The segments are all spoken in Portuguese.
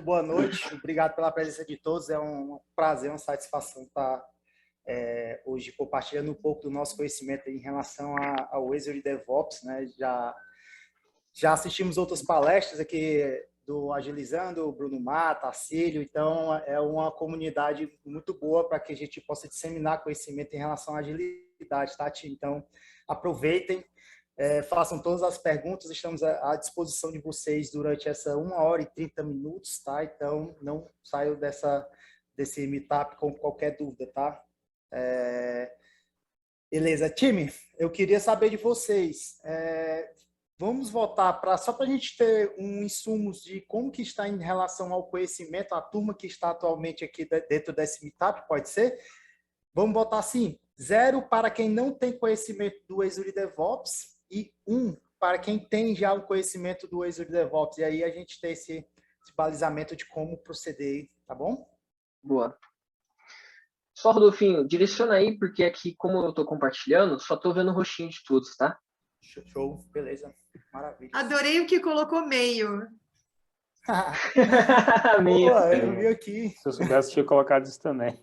boa noite. Obrigado pela presença de todos. É um prazer, uma satisfação estar hoje compartilhando um pouco do nosso conhecimento em relação ao Azure DevOps, né? Já assistimos outras palestras aqui do Agilizando, o Bruno Mata, Acílio, então é uma comunidade muito boa para que a gente possa disseminar conhecimento em relação à agilidade, tá, time? Então, aproveitem, façam todas as perguntas, estamos à disposição de vocês durante essa 1h30, tá? Então, não saiam desse meetup com qualquer dúvida, tá? Beleza, time, eu queria saber de vocês, vamos voltar só para a gente ter um insumo de como que está em relação ao conhecimento, a turma que está atualmente aqui dentro desse meetup, pode ser? Vamos botar assim, 0 para quem não tem conhecimento do Azure DevOps e 1 para quem tem já o conhecimento do Azure DevOps. E aí a gente tem esse balizamento de como proceder, tá bom? Boa. Só, Rodolfinho, direciona aí, porque aqui, como eu estou compartilhando, só estou vendo o rostinho de todos, tá? Show, beleza. Maravilha. Adorei o que colocou meio. Boa, eu vi aqui. Se eu soubesse, tinha colocado isso também.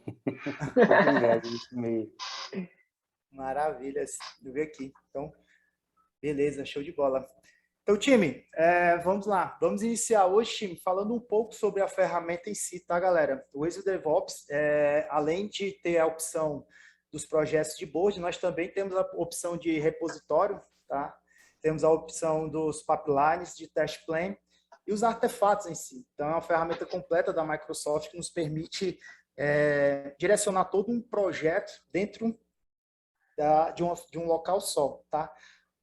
Meio. Maravilha, eu vi aqui. Então, beleza, show de bola. Então, time, vamos lá. Vamos iniciar hoje, time, falando um pouco sobre a ferramenta em si, tá, galera? O Azure DevOps, além de ter a opção dos projetos de board, nós também temos a opção de repositório, tá? Temos a opção dos pipelines, de test plan e os artefatos em si. Então, é uma ferramenta completa da Microsoft que nos permite direcionar todo um projeto dentro de um local só, tá?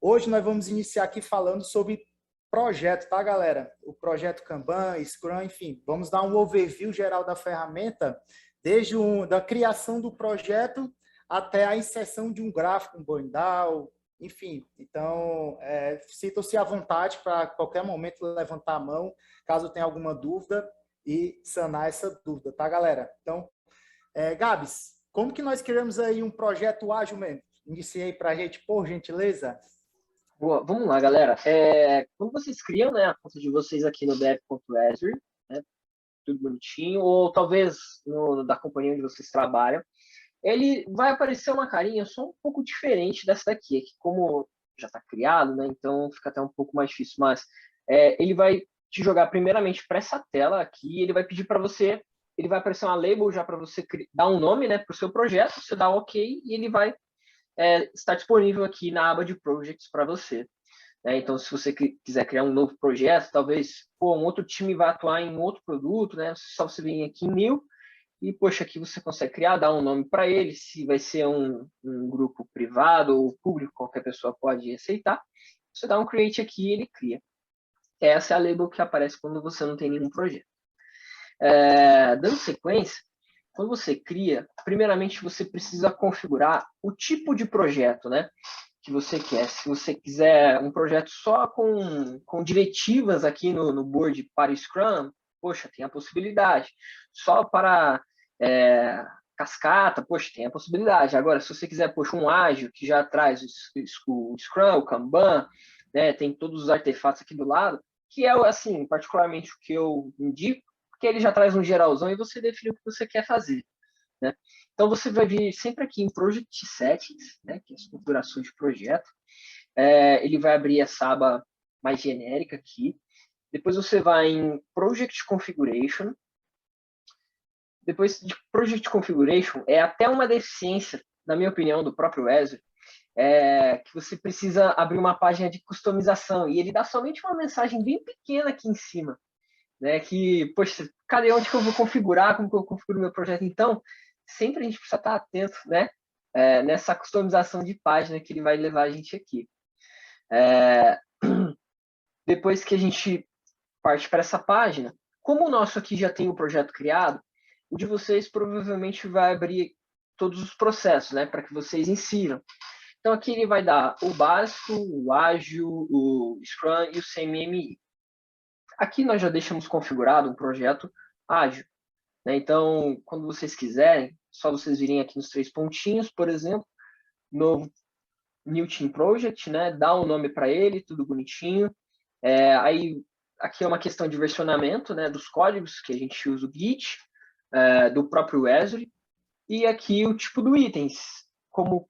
Hoje nós vamos iniciar aqui falando sobre projeto, tá, galera? O projeto Kanban, Scrum, enfim, vamos dar um overview geral da ferramenta, desde da criação do projeto até a inserção de um gráfico, um burn down, enfim. Então, sintam-se à vontade para qualquer momento levantar a mão, caso tenha alguma dúvida e sanar essa dúvida, tá, galera? Então, Gabs, como que nós criamos aí um projeto ágil mesmo? Inicie aí para a gente, por gentileza. Boa, vamos lá, galera. Quando vocês criam, né, a conta de vocês aqui no dev.azure, né, tudo bonitinho, ou talvez da companhia onde vocês trabalham, ele vai aparecer uma carinha só um pouco diferente dessa daqui, que como já está criado, né, então fica até um pouco mais difícil, mas ele vai te jogar primeiramente para essa tela aqui, ele vai pedir para você, ele vai aparecer uma label já para você dar um nome, né, para o seu projeto, você dá OK e ele vai está disponível aqui na aba de Projects para você. Então, se você quiser criar um novo projeto, talvez um outro time vai atuar em um outro produto, né? Só você vir aqui em New e, poxa, aqui você consegue criar, dar um nome para ele, se vai ser um grupo privado ou público, qualquer pessoa pode aceitar. Você dá um Create aqui e ele cria. Essa é a label que aparece quando você não tem nenhum projeto. Dando sequência, quando você cria, primeiramente você precisa configurar o tipo de projeto, né, que você quer. Se você quiser um projeto só com diretivas aqui no board para Scrum, poxa, tem a possibilidade. Só para cascata, poxa, tem a possibilidade. Agora, se você quiser, poxa, um ágil que já traz o Scrum, o Kanban, né, tem todos os artefatos aqui do lado, que é, assim, particularmente o que eu indico, que ele já traz um geralzão e você define o que você quer fazer, né? Então, você vai vir sempre aqui em Project Settings, né, que é as configurações de projeto. Ele vai abrir essa aba mais genérica aqui. Depois você vai em Project Configuration. Depois de Project Configuration, é até uma deficiência, na minha opinião, do próprio Azure, que você precisa abrir uma página de customização. E ele dá somente uma mensagem bem pequena aqui em cima, né, que, poxa, cadê onde que eu vou configurar, como que eu configuro meu projeto? Então, sempre a gente precisa estar atento, né, nessa customização de página que ele vai levar a gente aqui. Depois que a gente parte para essa página, como o nosso aqui já tem o projeto criado, o de vocês provavelmente vai abrir todos os processos, né, para que vocês insiram. Então, aqui ele vai dar o básico, o ágil, o Scrum e o CMMI. Aqui nós já deixamos configurado um projeto ágil, né? Então, quando vocês quiserem, só vocês virem aqui nos 3 pontinhos, por exemplo, novo New Team Project, né? Dá um nome para ele, tudo bonitinho. Aí aqui é uma questão de versionamento, né, dos códigos, que a gente usa o Git, do próprio Azure, e aqui o tipo do itens, como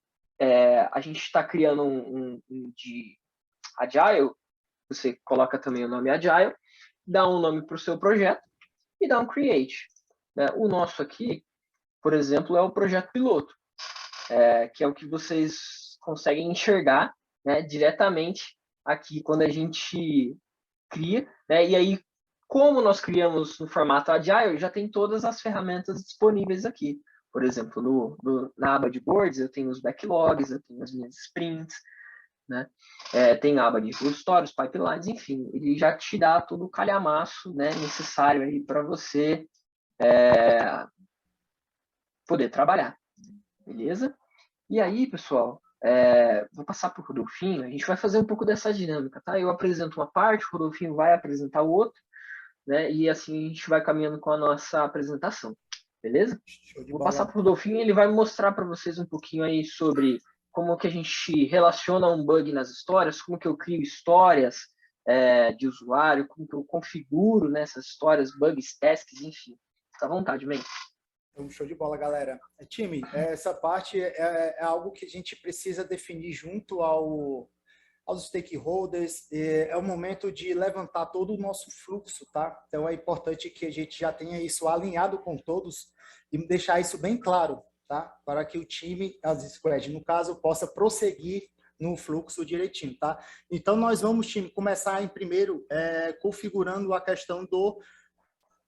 a gente está criando um de Agile, você coloca também o nome Agile, dá um nome para o seu projeto e dá um Create. Né? O nosso aqui, por exemplo, é o projeto piloto, que é o que vocês conseguem enxergar, né, diretamente aqui quando a gente cria. Né? E aí, como nós criamos no formato Agile, já tem todas as ferramentas disponíveis aqui. Por exemplo, na aba de boards, eu tenho os backlogs, eu tenho as minhas sprints, né? Tem a aba de repositórios, pipelines, enfim, ele já te dá todo o calhamaço, né, necessário aí para você poder trabalhar, beleza? E aí, pessoal, vou passar para o Rodolfinho, a gente vai fazer um pouco dessa dinâmica, tá? Eu apresento uma parte, o Rodolfinho vai apresentar o outro, né? E assim a gente vai caminhando com a nossa apresentação, beleza? Vou passar para o Rodolfinho e ele vai mostrar para vocês um pouquinho aí sobre como que a gente relaciona um bug nas histórias, como que eu crio histórias de usuário, como que eu configuro nessas histórias, bugs, tasks, enfim. Fica à vontade, man. Então, show de bola, galera. Time, essa parte é algo que a gente precisa definir junto aos stakeholders. É o momento de levantar todo o nosso fluxo, tá? Então, é importante que a gente já tenha isso alinhado com todos e deixar isso bem claro, tá? Para que o time, as squad, no caso, possa prosseguir no fluxo direitinho, tá? Então, nós vamos, time, começar em primeiro configurando a questão do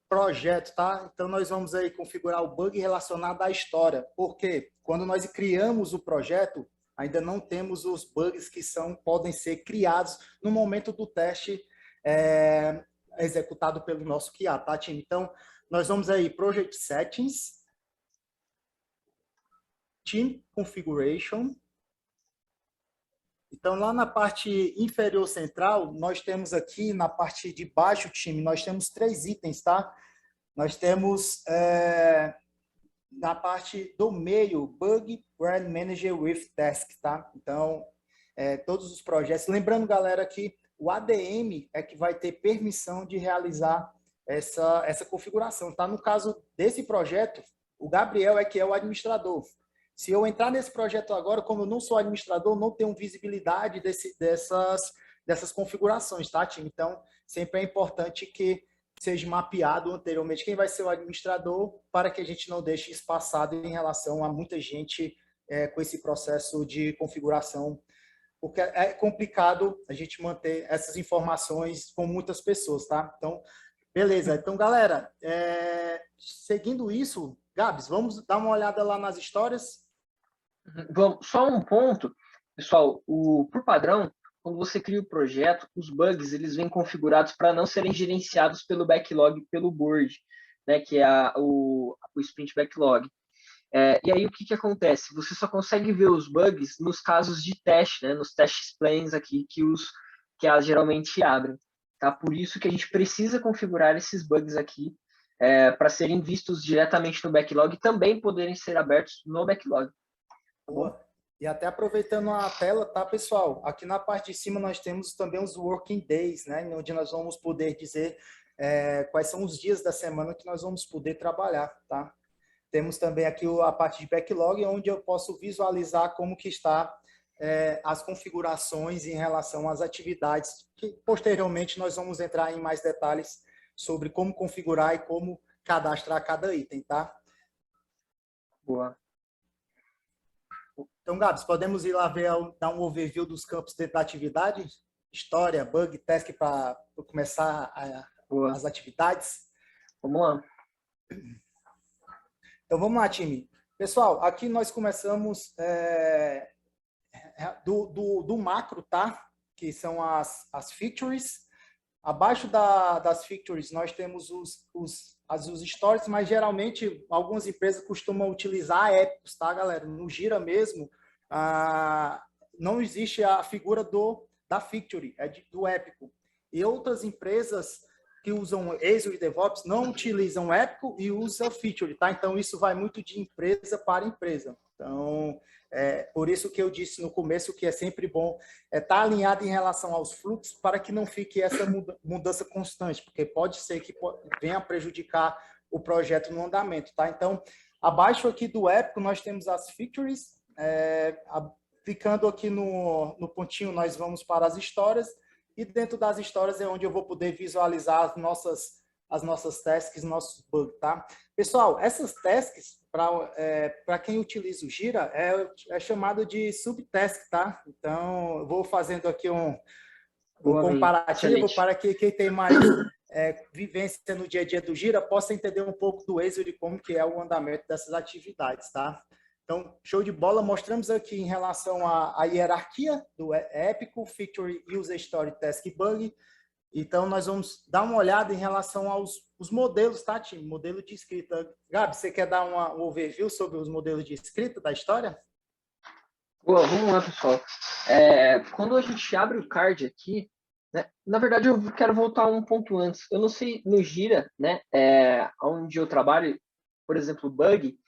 projeto, tá? Então, nós vamos aí configurar o bug relacionado à história, porque quando nós criamos o projeto, ainda não temos os bugs que podem ser criados no momento do teste executado pelo nosso QA, tá, time? Então, nós vamos aí, Project Settings, Team Configuration. Então, lá na parte inferior central, nós temos aqui, na parte de baixo, time, nós temos 3 itens, tá? Nós temos, na parte do meio, Bug Brand Manager with Task, tá? Então, todos os projetos. Lembrando, galera, que o ADM é que vai ter permissão de realizar essa configuração, tá? No caso desse projeto, o Gabriel é que é o administrador. Se eu entrar nesse projeto agora, como eu não sou administrador, não tenho visibilidade dessas configurações, tá, time? Então, sempre é importante que seja mapeado anteriormente quem vai ser o administrador, para que a gente não deixe espaçado em relação a muita gente com esse processo de configuração, porque é complicado a gente manter essas informações com muitas pessoas, tá? Então, beleza. Então, galera, seguindo isso, Gabs, vamos dar uma olhada lá nas histórias? Vamos, só um ponto, pessoal, por padrão, quando você cria o projeto, os bugs eles vêm configurados para não serem gerenciados pelo backlog, pelo board, né, que é o sprint backlog. E aí o que acontece? Você só consegue ver os bugs nos casos de teste, né, nos testes planes aqui que elas geralmente abrem. Tá? Por isso que a gente precisa configurar esses bugs aqui para serem vistos diretamente no backlog e também poderem ser abertos no backlog. Boa. E até aproveitando a tela, tá, pessoal? Aqui na parte de cima nós temos também os working days, né? Onde nós vamos poder dizer quais são os dias da semana que nós vamos poder trabalhar, tá? Temos também aqui a parte de backlog, onde eu posso visualizar como que está as configurações em relação às atividades, que posteriormente nós vamos entrar em mais detalhes sobre como configurar e como cadastrar cada item, tá? Boa. Então, Gabs, podemos ir lá dar um overview dos campos dentro da atividade? História, bug, task para começar as atividades? Vamos lá. Então, vamos lá, time. Pessoal, aqui nós começamos do macro, tá? Que são as features. Abaixo das features, nós temos os stories, mas geralmente algumas empresas costumam utilizar épicos, tá, galera? No Gira mesmo, não existe a figura da feature, do épico. E outras empresas que usam Azure DevOps não utilizam épico e usam feature, tá? Então, isso vai muito de empresa para empresa. Então, Por isso que eu disse no começo que é sempre bom estar alinhado em relação aos fluxos para que não fique essa mudança constante, porque pode ser que venha prejudicar o projeto no andamento, tá? Então, abaixo aqui do épico, nós temos as features. Clicando aqui no pontinho, nós vamos para as histórias. E dentro das histórias é onde eu vou poder visualizar as nossas tasks, nossos bugs, tá? Pessoal, essas tasks, para quem utiliza o Gira, é chamado de subtask, tá? Então, eu vou fazendo aqui um comparativo para que quem tem mais vivência no dia a dia do Gira possa entender um pouco do êxito de como que é o andamento dessas atividades, tá? Então, show de bola. Mostramos aqui em relação à hierarquia do épico, feature, user story, task e bug. Então, nós vamos dar uma olhada em relação aos modelos, tá, time? Modelo de escrita. Gabi, você quer dar um overview sobre os modelos de escrita da história? Boa, vamos lá, pessoal. Quando a gente abre o card aqui, né, na verdade, eu quero voltar um ponto antes. Eu não sei, no Gira, né, onde eu trabalho, por exemplo, bug,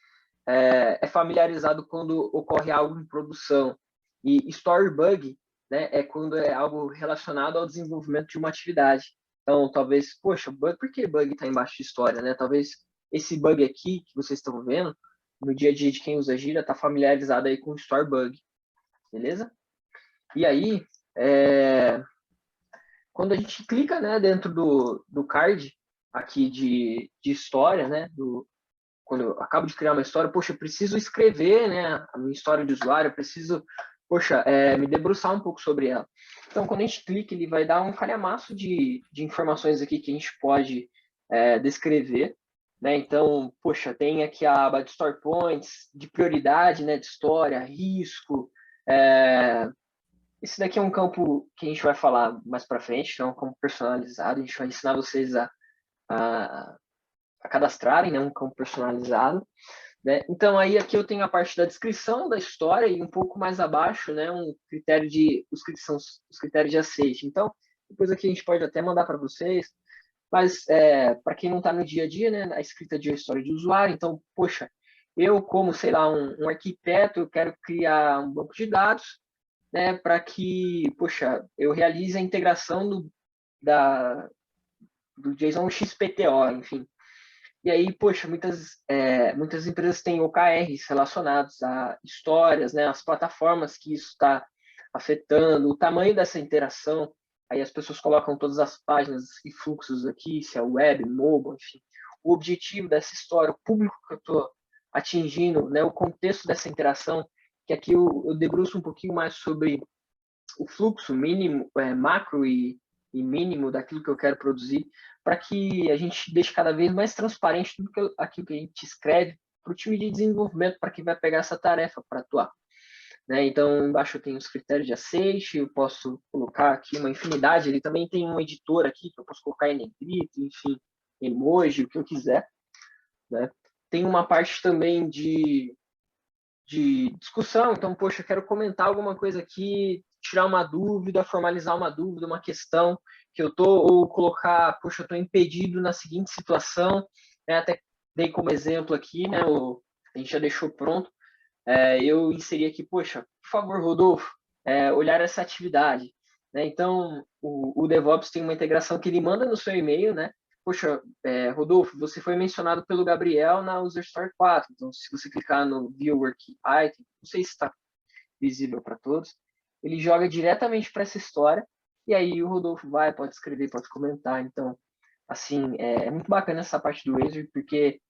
é familiarizado quando ocorre algo em produção. E story bug, né, é quando é algo relacionado ao desenvolvimento de uma atividade. Então, talvez, poxa, por que bug está embaixo de história, né? Talvez esse bug aqui que vocês estão vendo, no dia a dia de quem usa Gira, está familiarizado aí com story bug, beleza? E aí, quando a gente clica, né, dentro do card aqui de história, né, quando eu acabo de criar uma história, poxa, eu preciso escrever, né, a minha história de usuário, eu preciso, poxa, me debruçar um pouco sobre ela. Então, quando a gente clica, ele vai dar um calhamaço de informações aqui que a gente pode descrever, né? Então, poxa, tem aqui a aba de story points, de prioridade, né, de história, risco. Esse daqui é um campo que a gente vai falar mais para frente, que é um campo personalizado. A gente vai ensinar vocês a cadastrarem, né, um campo personalizado, né? Então aí aqui eu tenho a parte da descrição da história e um pouco mais abaixo, né, os critérios de aceite. Então depois aqui a gente pode até mandar para vocês, mas para quem não está no dia a dia, né, a escrita de história de usuário, então poxa, eu como sei lá um arquiteto, eu quero criar um banco de dados, né, para que poxa eu realize a integração do JSON XPTO, enfim. E aí, poxa, muitas empresas têm OKRs relacionados a histórias, né, as plataformas que isso está afetando, o tamanho dessa interação. Aí as pessoas colocam todas as páginas e fluxos aqui, se é web, mobile, enfim. O objetivo dessa história, o público que eu estou atingindo, né, o contexto dessa interação, que aqui eu debruço um pouquinho mais sobre o fluxo mínimo, macro e mínimo daquilo que eu quero produzir, para que a gente deixe cada vez mais transparente tudo aquilo que a gente escreve para o time de desenvolvimento, para quem vai pegar essa tarefa para atuar. Né? Então, embaixo eu tenho os critérios de aceite, eu posso colocar aqui uma infinidade, ele também tem um editor aqui, que eu posso colocar em negrito, enfim, emoji, o que eu quiser. Né? Tem uma parte também de discussão, então, poxa, eu quero comentar alguma coisa aqui, tirar uma dúvida, formalizar uma dúvida, uma questão que eu tô, ou colocar, poxa, eu estou impedido na seguinte situação, né? Até dei como exemplo aqui, né? A gente já deixou pronto, eu inseri aqui, poxa, por favor, Rodolfo, olhar essa atividade, né? Então, o DevOps tem uma integração que ele manda no seu e-mail, né? Poxa, Rodolfo, você foi mencionado pelo Gabriel na User Story 4, então se você clicar no View Work Item, não sei se está visível para todos, ele joga diretamente para essa história, e aí o Rodolfo pode escrever, pode comentar, então, assim, é muito bacana essa parte do Razor, porque,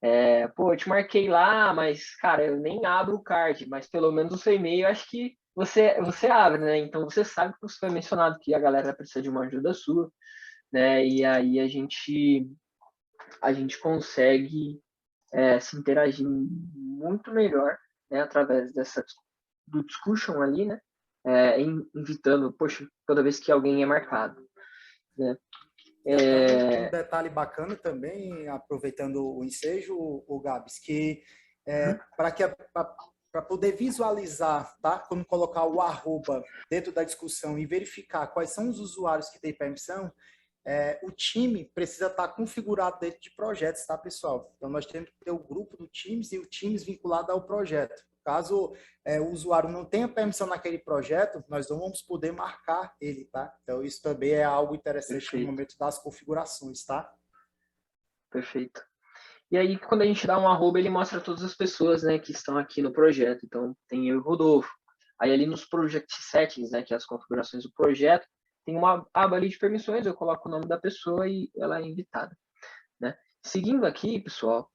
eu te marquei lá, mas, cara, eu nem abro o card, mas pelo menos o seu e-mail, eu acho que você abre, né? Então, você sabe que você foi mencionado que a galera precisa de uma ajuda sua, né? E aí a gente consegue se interagir muito melhor, né? Através do discussion ali, né? Invitando, poxa, toda vez que alguém é marcado, né? E até um detalhe bacana também, aproveitando o ensejo, o Gabs, que para poder visualizar, tá? Quando colocar o arroba dentro da discussão e verificar quais são os usuários que têm permissão, o time precisa estar configurado dentro de projetos, tá, pessoal? Então, nós temos que ter o grupo do Teams e o Teams vinculado ao projeto. Caso o usuário não tenha permissão naquele projeto, nós não vamos poder marcar ele, tá? Então, isso também é algo interessante Perfeito. no momento das configurações, tá? Perfeito. E aí, quando a gente dá um arroba, ele mostra todas as pessoas, né, que estão aqui no projeto. Então, tem eu e o Rodolfo. Aí, ali nos Project Settings, né, que é as configurações do projeto, tem uma aba ali de permissões, eu coloco o nome da pessoa e ela é invitada, né? Seguindo aqui, pessoal,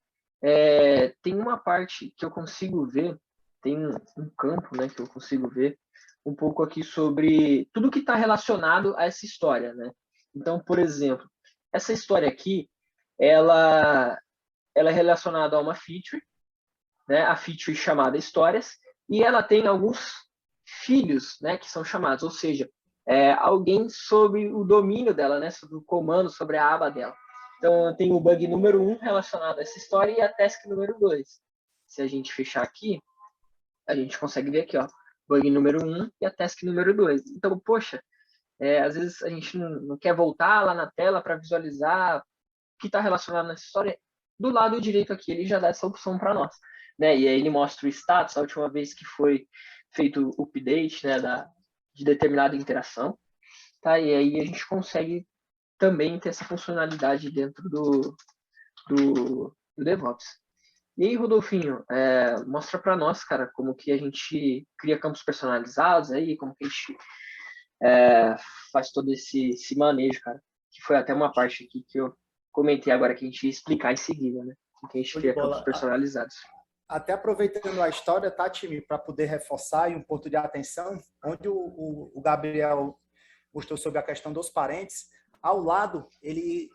tem uma parte que eu consigo ver, tem um campo, né, que eu consigo ver um pouco aqui sobre tudo que está relacionado a essa história, né? Então, por exemplo, essa história aqui, ela é relacionada a uma feature, né? A feature chamada Histórias, e ela tem alguns filhos, né, que são chamados, ou seja, alguém sobre o domínio dela, né, sobre o comando, sobre a aba dela. Então, tem o bug número 1 relacionado a essa história e a task número 2. Se a gente fechar aqui, a gente consegue ver aqui, ó, bug número 1 e a task número 2. Então, poxa, às vezes a gente não quer voltar lá na tela para visualizar o que está relacionado nessa história. Do lado direito aqui, ele já dá essa opção para nós, né? E aí ele mostra o status, a última vez que foi feito o update, né, de determinada interação, tá? E aí a gente consegue também ter essa funcionalidade dentro do DevOps. E aí, Rodolfinho, mostra para nós, cara, como que a gente cria campos personalizados aí, como que a gente faz todo esse manejo, cara. Que foi até uma parte aqui que eu comentei agora que a gente ia explicar em seguida, né? Como que a gente cria campos personalizados. Até aproveitando a história, tá, time, para poder reforçar e um ponto de atenção, onde o Gabriel mostrou sobre a questão dos parentes, ao lado ele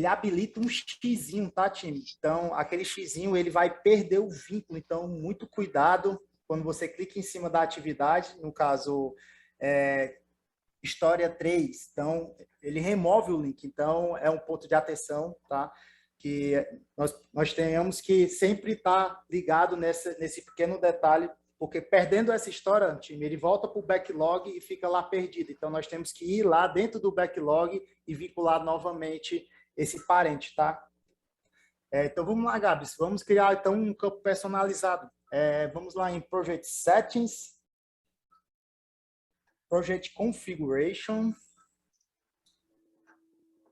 habilita um xizinho, tá, time? Então, aquele xizinho ele vai perder o vínculo, então muito cuidado quando você clica em cima da atividade, no caso, História 3, então ele remove o link, então é um ponto de atenção, tá? Que nós tenhamos que sempre estar ligado nesse pequeno detalhe, porque perdendo essa história, time, ele volta para o backlog e fica lá perdido. Então, nós temos que ir lá dentro do backlog e vincular novamente esse parente, tá? Então, vamos lá, Gabs. Vamos criar, então, um campo personalizado. Vamos lá em Project Settings, Project Configuration,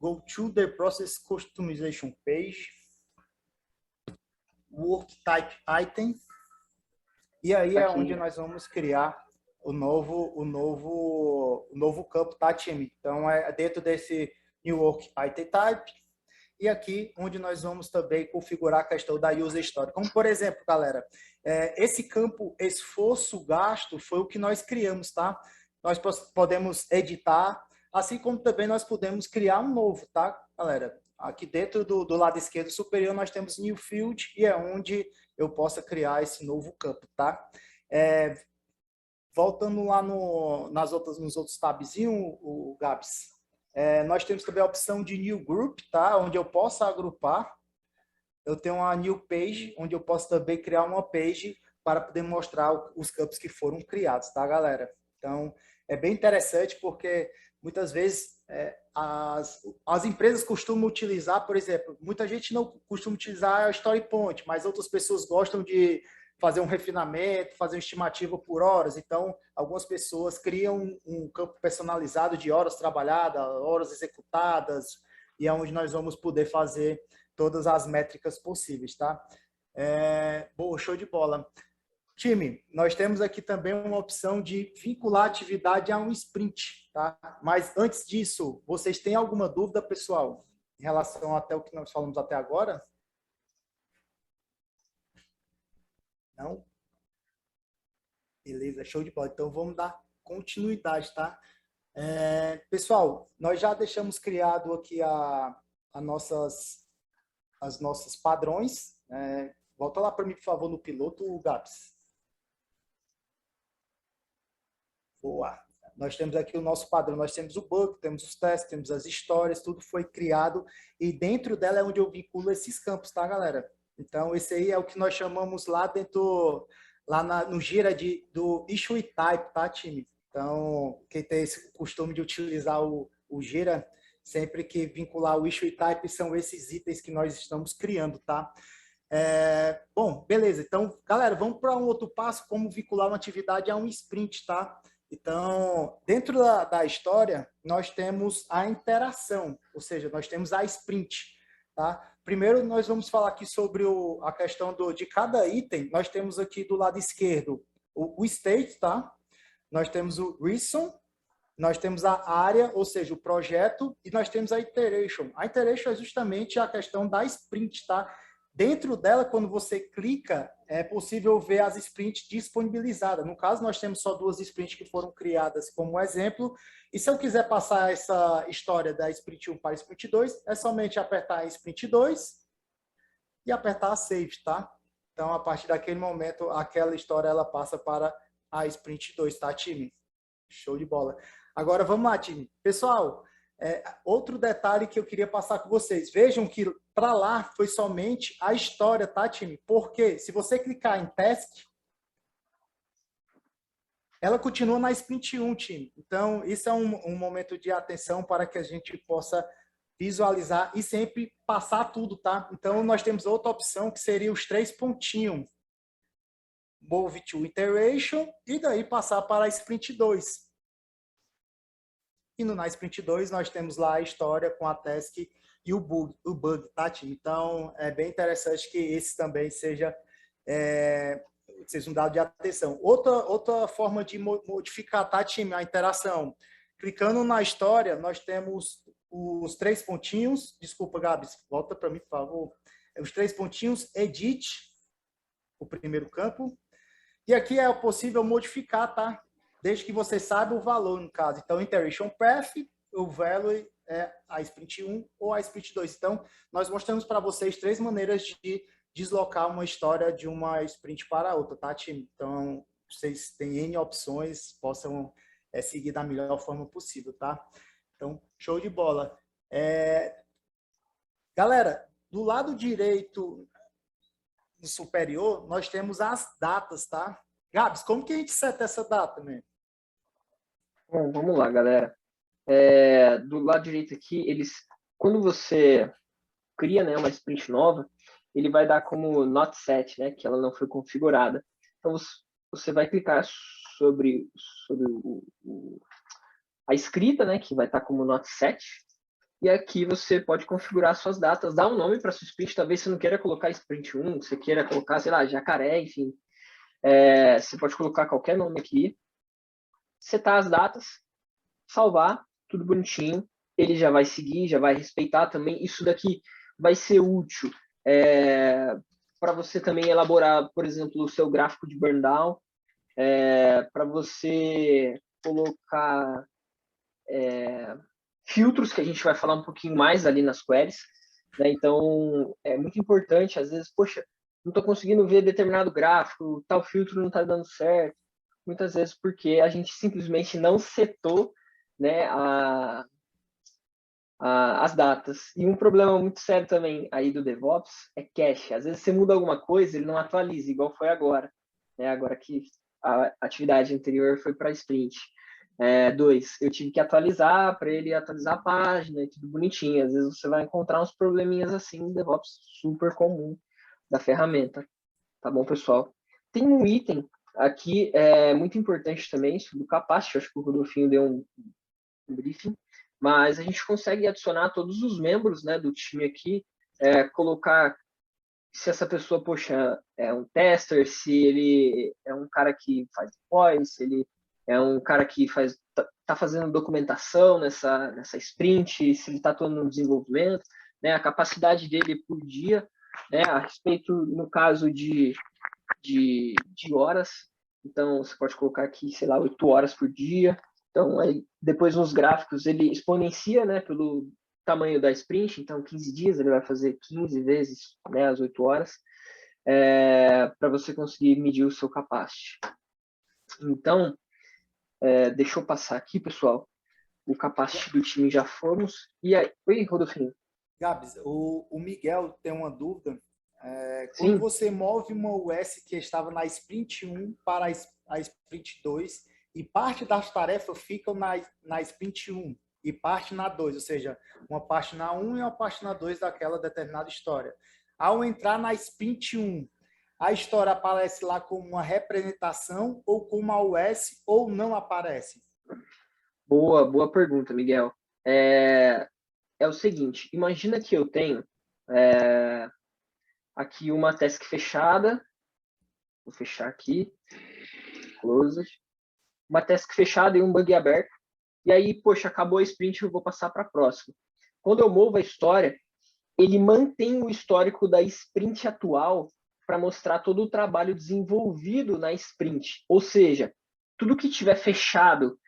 go to the Process Customization page, Work Type Item, e aí é onde nós vamos criar o novo campo, tá, time? Então, é dentro desse New Work Item Type, e aqui onde nós vamos também configurar a questão da User Story. Como, por exemplo, galera, esse campo esforço-gasto foi o que nós criamos, tá? Nós podemos editar, assim como também nós podemos criar um novo, tá, galera? Aqui dentro do lado esquerdo superior nós temos New Field e é onde eu possa criar esse novo campo, tá? Voltando lá nos outros tabzinhos, o Gabs, nós temos também a opção de New Group, tá? Onde eu posso agrupar. Eu tenho uma New Page, onde eu posso também criar uma page para poder mostrar os campos que foram criados, tá, galera? Então, é bem interessante porque muitas vezes as empresas costumam utilizar, por exemplo, muita gente não costuma utilizar a Story Point, mas outras pessoas gostam de fazer um refinamento, fazer uma estimativa por horas. Então, algumas pessoas criam um campo personalizado de horas trabalhadas, horas executadas, e é onde nós vamos poder fazer todas as métricas possíveis, tá? Boa, show de bola. Time, nós temos aqui também uma opção de vincular a atividade a um sprint, tá? Mas antes disso, vocês têm alguma dúvida, pessoal, em relação até o que nós falamos até agora? Não? Beleza, show de bola. Então, vamos dar continuidade, tá? Pessoal, nós já deixamos criado aqui as nossas padrões. Volta lá para mim, por favor, no piloto, Gabs. Boa. Nós temos aqui o nosso padrão, nós temos o bug, temos os testes, temos as histórias, tudo foi criado e dentro dela é onde eu vinculo esses campos, tá, galera? Então, esse aí é o que nós chamamos lá dentro, no Gira do Issue Type, tá, time? Então, quem tem esse costume de utilizar o Gira, sempre que vincular o Issue Type, são esses itens que nós estamos criando, tá? Bom, beleza. Então, galera, vamos para um outro passo, como vincular uma atividade a um sprint, tá? Então, dentro da história, nós temos a interação, ou seja, nós temos a sprint, tá? Primeiro, nós vamos falar aqui sobre a questão de cada item. Nós temos aqui do lado esquerdo o state, tá? Nós temos o reason, nós temos a área, ou seja, o projeto, e nós temos a iteration. A iteration é justamente a questão da sprint, tá? Dentro dela, quando você clica, é possível ver as sprints disponibilizadas. No caso, nós temos só 2 sprints que foram criadas como exemplo. E se eu quiser passar essa história da sprint 1 para a sprint 2, é somente apertar a sprint 2 e apertar a save, tá? Então, a partir daquele momento, aquela história ela passa para a sprint 2, tá, time? Show de bola. Agora, vamos lá, time. Pessoal, outro detalhe que eu queria passar com vocês. Vejam que para lá foi somente a história, tá, time? Porque se você clicar em task, ela continua na sprint 1, time. Então, isso é um momento de atenção para que a gente possa visualizar e sempre passar tudo, tá? Então, nós temos outra opção que seria os 3 pontinhos. Move to iteration e daí passar para a sprint 2. E na sprint 2 nós temos lá a história com a task e o bug, tá, time? Então, é bem interessante que esse também seja um dado de atenção. Outra forma de modificar, tá, time? A interação. Clicando na história, nós temos os 3 pontinhos. Desculpa, Gabs, volta para mim, por favor. Os 3 pontinhos, edit, o primeiro campo. E aqui é possível modificar, tá? Desde que você saiba o valor, no caso. Então, iteration path, o value é a sprint 1 ou a sprint 2. Então, nós mostramos para vocês 3 maneiras de deslocar uma história de uma sprint para a outra, tá, time? Então, vocês têm N opções, possam seguir da melhor forma possível, tá? Então, show de bola. Galera, do lado direito superior, nós temos as datas, tá? Gabs, como que a gente seta essa data, né? Bom, vamos lá, galera. Do lado direito aqui, quando você cria, né, uma sprint nova, ele vai dar como not set, né, que ela não foi configurada. Então, você vai clicar sobre a escrita, né, que vai estar como not set, e aqui você pode configurar suas datas, dar um nome para sua sprint, talvez você não queira colocar sprint 1, você queira colocar, sei lá, jacaré, enfim. Você pode colocar qualquer nome aqui, setar as datas, salvar, tudo bonitinho, ele já vai seguir, já vai respeitar também. Isso daqui vai ser útil para você também elaborar, por exemplo, o seu gráfico de burn down, para você colocar filtros, que a gente vai falar um pouquinho mais ali nas queries, né? Então, é muito importante, às vezes, poxa, não estou conseguindo ver determinado gráfico, tal filtro não está dando certo, muitas vezes porque a gente simplesmente não setou, né, as datas. E um problema muito sério também aí do DevOps é cache. Às vezes você muda alguma coisa, ele não atualiza, igual foi agora, né? Agora que a atividade anterior foi para sprint. 2, eu tive que atualizar para ele atualizar a página e tudo bonitinho. Às vezes você vai encontrar uns probleminhas assim no DevOps super comum da ferramenta. Tá bom, pessoal? Tem um item aqui muito importante também sobre o Capacity. Acho que o Rodolfinho deu um briefing, mas a gente consegue adicionar todos os membros, né, do time aqui, colocar se essa pessoa, poxa, é um tester, se ele é um cara que faz deploy, se ele é um cara que tá fazendo documentação nessa sprint, se ele está atuando no desenvolvimento, né, a capacidade dele por dia, né, a respeito, no caso de horas. Então, você pode colocar aqui, sei lá, 8 horas por dia. Então, aí, depois nos gráficos, ele exponencia, né, pelo tamanho da sprint. Então, 15 dias, ele vai fazer 15 vezes, né, as 8 horas, para você conseguir medir o seu capacity. Então, deixa eu passar aqui, pessoal. O capacity do time já fomos. E aí, oi, Rodolfinho. Gabs, o Miguel tem uma dúvida. Sim. Quando você move uma US que estava na sprint 1 para a sprint 2 e parte das tarefas ficam na sprint 1 e parte na 2, ou seja, uma parte na 1 e uma parte na 2 daquela determinada história. Ao entrar na Sprint 1, a história aparece lá como uma representação ou como a US ou não aparece? Boa pergunta, Miguel. É o seguinte, imagina que eu tenho aqui uma task fechada, vou fechar aqui, closed, uma task fechada e um bug aberto, e aí, poxa, acabou a sprint, eu vou passar para a próxima. Quando eu movo a história, ele mantém o histórico da sprint atual para mostrar todo o trabalho desenvolvido na sprint. Ou seja, tudo que tiver fechado,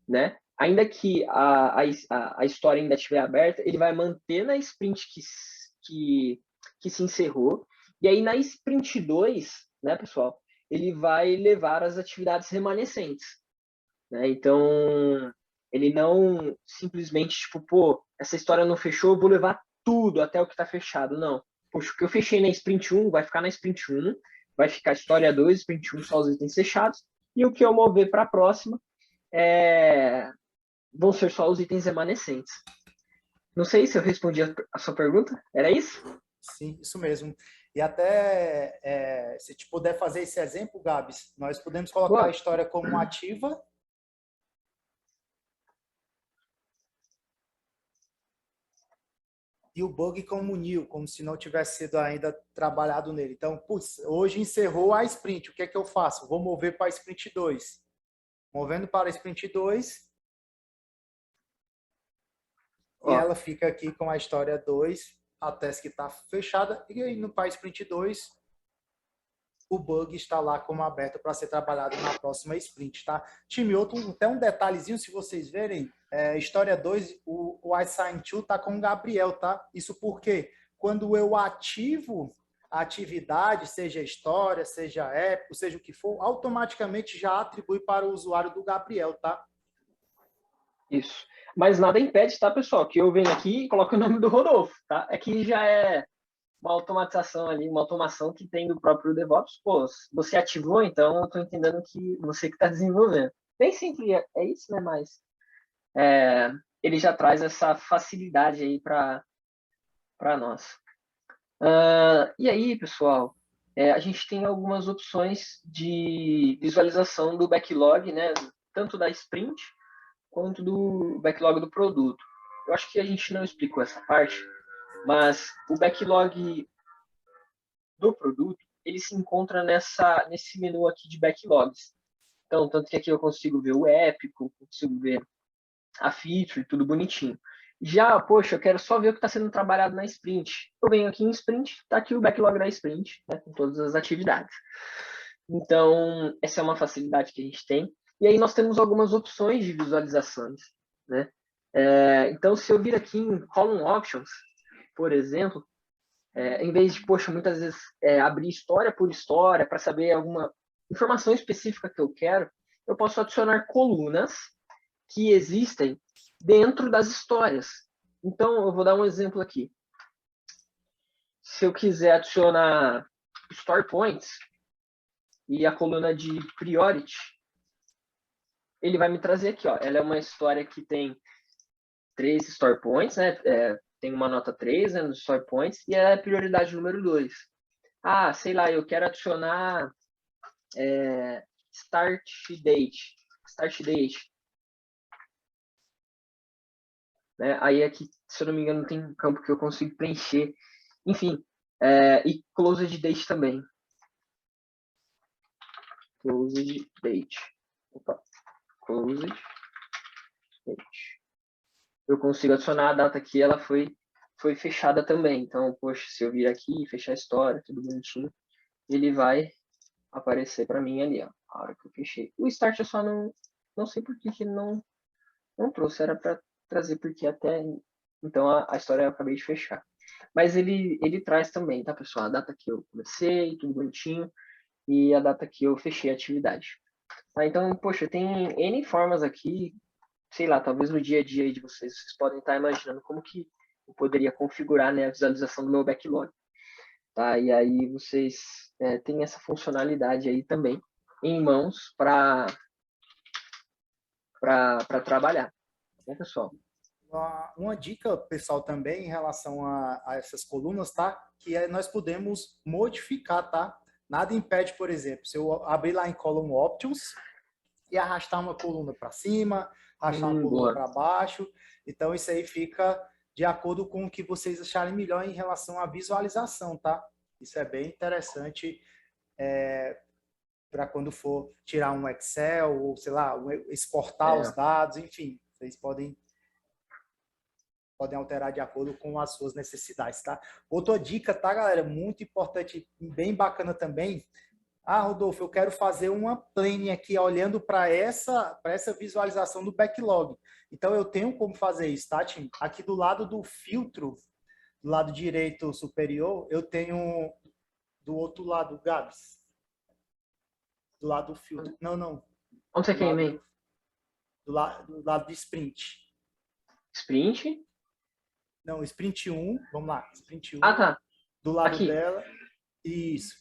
né? Ainda que a história ainda estiver aberta, ele vai manter na sprint que se encerrou. E aí, na sprint 2, né, pessoal, ele vai levar as atividades remanescentes. Né? Então, ele não simplesmente, tipo, pô, essa história não fechou, eu vou levar tudo até o que está fechado. Não. Poxa, o que eu fechei na sprint 1 vai ficar na sprint 1, vai ficar história 2, sprint 1, só os itens fechados, e o que eu mover para a próxima vão ser só os itens remanescentes. Não sei se eu respondi a sua pergunta. Era isso? Sim, isso mesmo. E até, se te puder fazer esse exemplo, Gabs, nós podemos colocar Boa. a história como ativa e o bug como new, como se não tivesse sido ainda trabalhado nele. Então, putz, hoje encerrou a sprint, o que é que eu faço? Vou mover para a sprint 2. Movendo para a sprint 2, e Ó, ela fica aqui com a história 2, a task está fechada, e aí no para a sprint 2, o bug está lá como aberto para ser trabalhado na próxima sprint, tá? Time, até um detalhezinho, se vocês verem, história 2, o iSign 2 está com o Gabriel, tá? Isso porque quando eu ativo a atividade, seja história, seja épico, seja o que for, automaticamente já atribui para o usuário do Gabriel, tá? isso. Mas nada impede, tá, pessoal, que eu venha aqui e coloque o nome do Rodolfo, tá? É que já é uma automatização ali, uma automação que tem do próprio DevOps. Pô, você ativou, então eu estou entendendo que você que está desenvolvendo. Bem simples, é isso, né? Mas ele já traz essa facilidade aí para nós. E aí, pessoal, a gente tem algumas opções de visualização do backlog, né? Tanto da sprint quanto do backlog do produto. Eu acho que a gente não explicou essa parte, mas o backlog do produto, ele se encontra nesse menu aqui de backlogs. Então, tanto que aqui eu consigo ver o épico, consigo ver a feature, tudo bonitinho. Já, poxa, eu quero só ver o que está sendo trabalhado na sprint. Eu venho aqui em sprint, está aqui o backlog da sprint, né, com todas as atividades. Então, essa é uma facilidade que a gente tem. E aí nós temos algumas opções de visualizações, né? Então, se eu vir aqui em Column Options, por exemplo, em vez de, poxa, muitas vezes abrir história por história para saber alguma informação específica que eu quero, eu posso adicionar colunas que existem dentro das histórias. Então, eu vou dar um exemplo aqui. Se eu quiser adicionar story points e a coluna de priority, ele vai me trazer aqui, ó. Ela é uma história que tem 3 story points, né? Tem uma nota 3, né, nos story points, e ela é prioridade número 2. Ah, sei lá, eu quero adicionar start date. Start date. Né? Aí aqui, se eu não me engano, tem um campo que eu consigo preencher. Enfim, e closed date também. Closed date. Opa. Closed date. Eu consigo adicionar a data que ela foi fechada também. Então, poxa, se eu vir aqui e fechar a história, tudo bonitinho, ele vai aparecer para mim ali, ó, a hora que eu fechei. O start eu só não sei por que ele não trouxe, era para trazer, porque até então a história eu acabei de fechar. Mas ele traz também, tá, pessoal? A data que eu comecei, tudo bonitinho, e a data que eu fechei a atividade. Tá, então, poxa, tem N formas aqui, sei lá, talvez no dia a dia aí de vocês podem estar imaginando como que eu poderia configurar, né, a visualização do meu backlog. Tá? E aí vocês têm essa funcionalidade aí também em mãos para trabalhar, né, pessoal? uma dica, pessoal, também em relação a essas colunas, tá? Nós podemos modificar, tá? Nada impede, por exemplo, se eu abrir lá em Column Options e arrastar uma coluna para cima, arrastar uma coluna Boa. para baixo. Então, isso aí fica de acordo com o que vocês acharem melhor em relação à visualização, tá? Isso é bem interessante para quando for tirar um Excel ou, sei lá, exportar os dados, enfim, vocês podem alterar de acordo com as suas necessidades, tá? Outra dica, tá, galera? Muito importante, bem bacana também. Ah, Rodolfo, eu quero fazer uma plane aqui, olhando para essa visualização do backlog. Então, eu tenho como fazer isso, tá, time? Aqui do lado do filtro, do lado direito superior, eu tenho do outro lado, Gabs. Do lado do filtro. Não. Onde você quer ir? Do lado de sprint. Sprint? Não, sprint 1. Vamos lá. Sprint 1. Ah, tá. Do lado aqui. dela. Isso.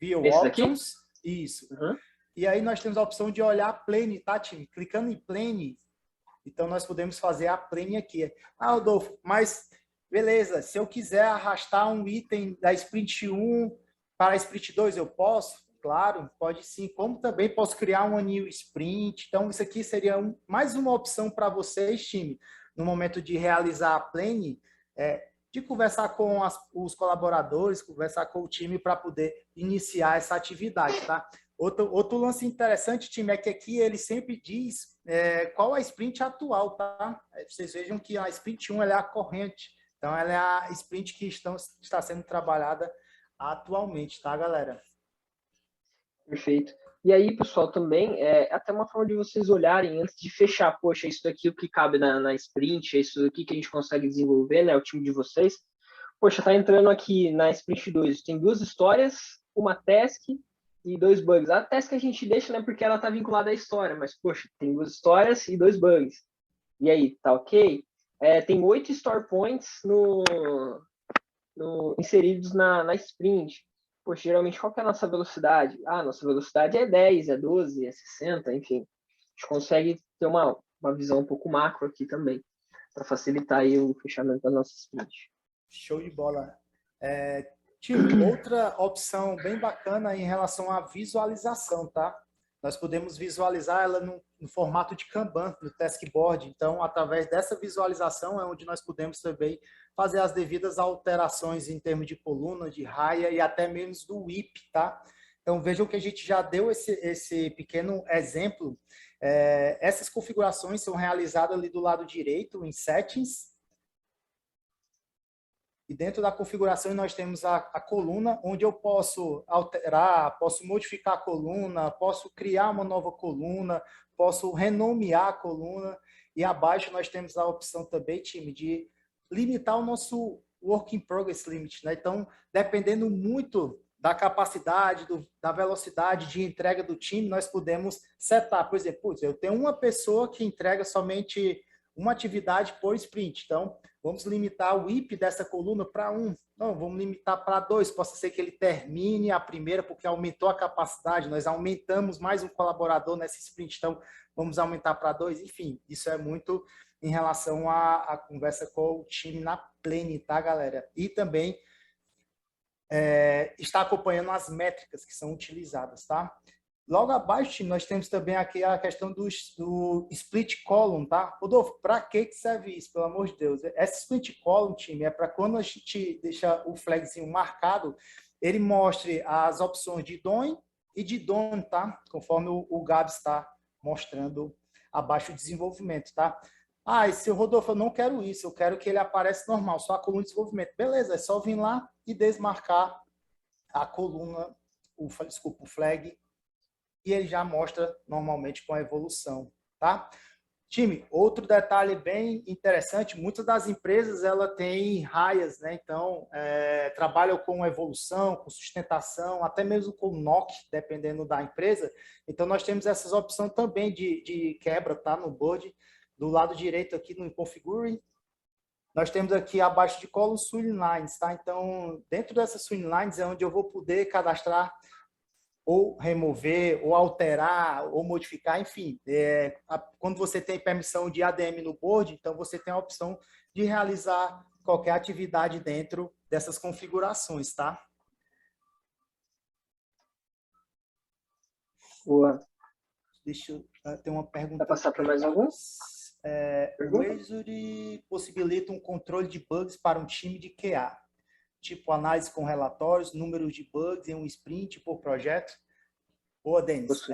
View Esse Options. Daqui? Isso. Uhum. E aí nós temos a opção de olhar plane, tá, time? Clicando em plane, então nós podemos fazer a plane aqui. Ah, Rodolfo, mas beleza, se eu quiser arrastar um item da sprint 1 para a sprint 2, eu posso? Claro, pode sim. Como também posso criar uma new sprint. Então, isso aqui seria mais uma opção para vocês, time, no momento de realizar a plane, de conversar com os colaboradores, conversar com o time para poder iniciar essa atividade, tá? Outro lance interessante, time, é que aqui ele sempre diz qual a sprint atual, tá? Vocês vejam que a sprint 1 ela é a corrente, então ela é a sprint que está sendo trabalhada atualmente, tá, galera? Perfeito. E aí, pessoal, também é até uma forma de vocês olharem antes de fechar. Poxa, isso daqui é o que cabe na sprint, é isso daqui que a gente consegue desenvolver, né? O time de vocês. Poxa, tá entrando aqui na sprint 2, tem 2 histórias, uma task e 2 bugs. A task a gente deixa, né, porque ela tá vinculada à história, mas, poxa, tem 2 histórias e 2 bugs. E aí, tá ok? Tem 8 story points inseridos na sprint. Poxa, geralmente, qual que é a nossa velocidade? Ah, nossa velocidade é 10, é 12, é 60, enfim. A gente consegue ter uma visão um pouco macro aqui também, para facilitar aí o fechamento da nossa sprint. Show de bola. Time, outra opção bem bacana em relação à visualização, tá? Nós podemos visualizar ela no formato de Kanban, no taskboard. Então, através dessa visualização é onde nós podemos também fazer as devidas alterações em termos de coluna, de raia e até mesmo do WIP, tá? Então, vejam que a gente já deu esse pequeno exemplo. Essas configurações são realizadas ali do lado direito, em Settings. E dentro da configuração nós temos a coluna, onde eu posso alterar, posso modificar a coluna, posso criar uma nova coluna, posso renomear a coluna. E abaixo nós temos a opção também, time, de limitar o nosso Work in Progress Limit, né? Então, dependendo muito da capacidade, da velocidade de entrega do time, nós podemos setar. Por exemplo, eu tenho uma pessoa que entrega somente uma atividade por sprint. Então, vamos limitar o WIP dessa coluna para 1. Não, vamos limitar para 2. Possa ser que ele termine a primeira, porque aumentou a capacidade. Nós aumentamos mais um colaborador nessa sprint. Então, vamos aumentar para 2. Enfim, isso é muito em relação à conversa com o time na plane, tá, galera? E também está acompanhando as métricas que são utilizadas, tá? Logo abaixo, nós temos também aqui a questão do split column, tá? Rodolfo, para que serve isso, pelo amor de Deus? Essa split column, time, é para quando a gente deixa o flagzinho marcado, ele mostre as opções de DOM e de DOM, tá? Conforme o Gabs está mostrando abaixo o desenvolvimento, tá? Ah, e se o Rodolfo, eu não quero isso, eu quero que ele apareça normal, só a coluna de desenvolvimento. Beleza, é só vir lá e desmarcar a coluna, o flag, e ele já mostra normalmente com a evolução, tá? Time, outro detalhe bem interessante, muitas das empresas ela tem raias, né? Então, trabalham com evolução, com sustentação, até mesmo com NOC, dependendo da empresa. Então, nós temos essas opções também de quebra, tá? No board, do lado direito aqui no Configure. Nós temos aqui abaixo de column swing lines, tá? Então, dentro dessas swing lines é onde eu vou poder cadastrar ou remover, ou alterar, ou modificar, enfim. Quando você tem permissão de ADM no board, então você tem a opção de realizar qualquer atividade dentro dessas configurações, tá? Boa. Deixa eu ter uma pergunta. Vai passar para mais algum? O Azure possibilita um controle de bugs para um time de QA, tipo análise com relatórios, número de bugs em um sprint por projeto. Boa, Denis.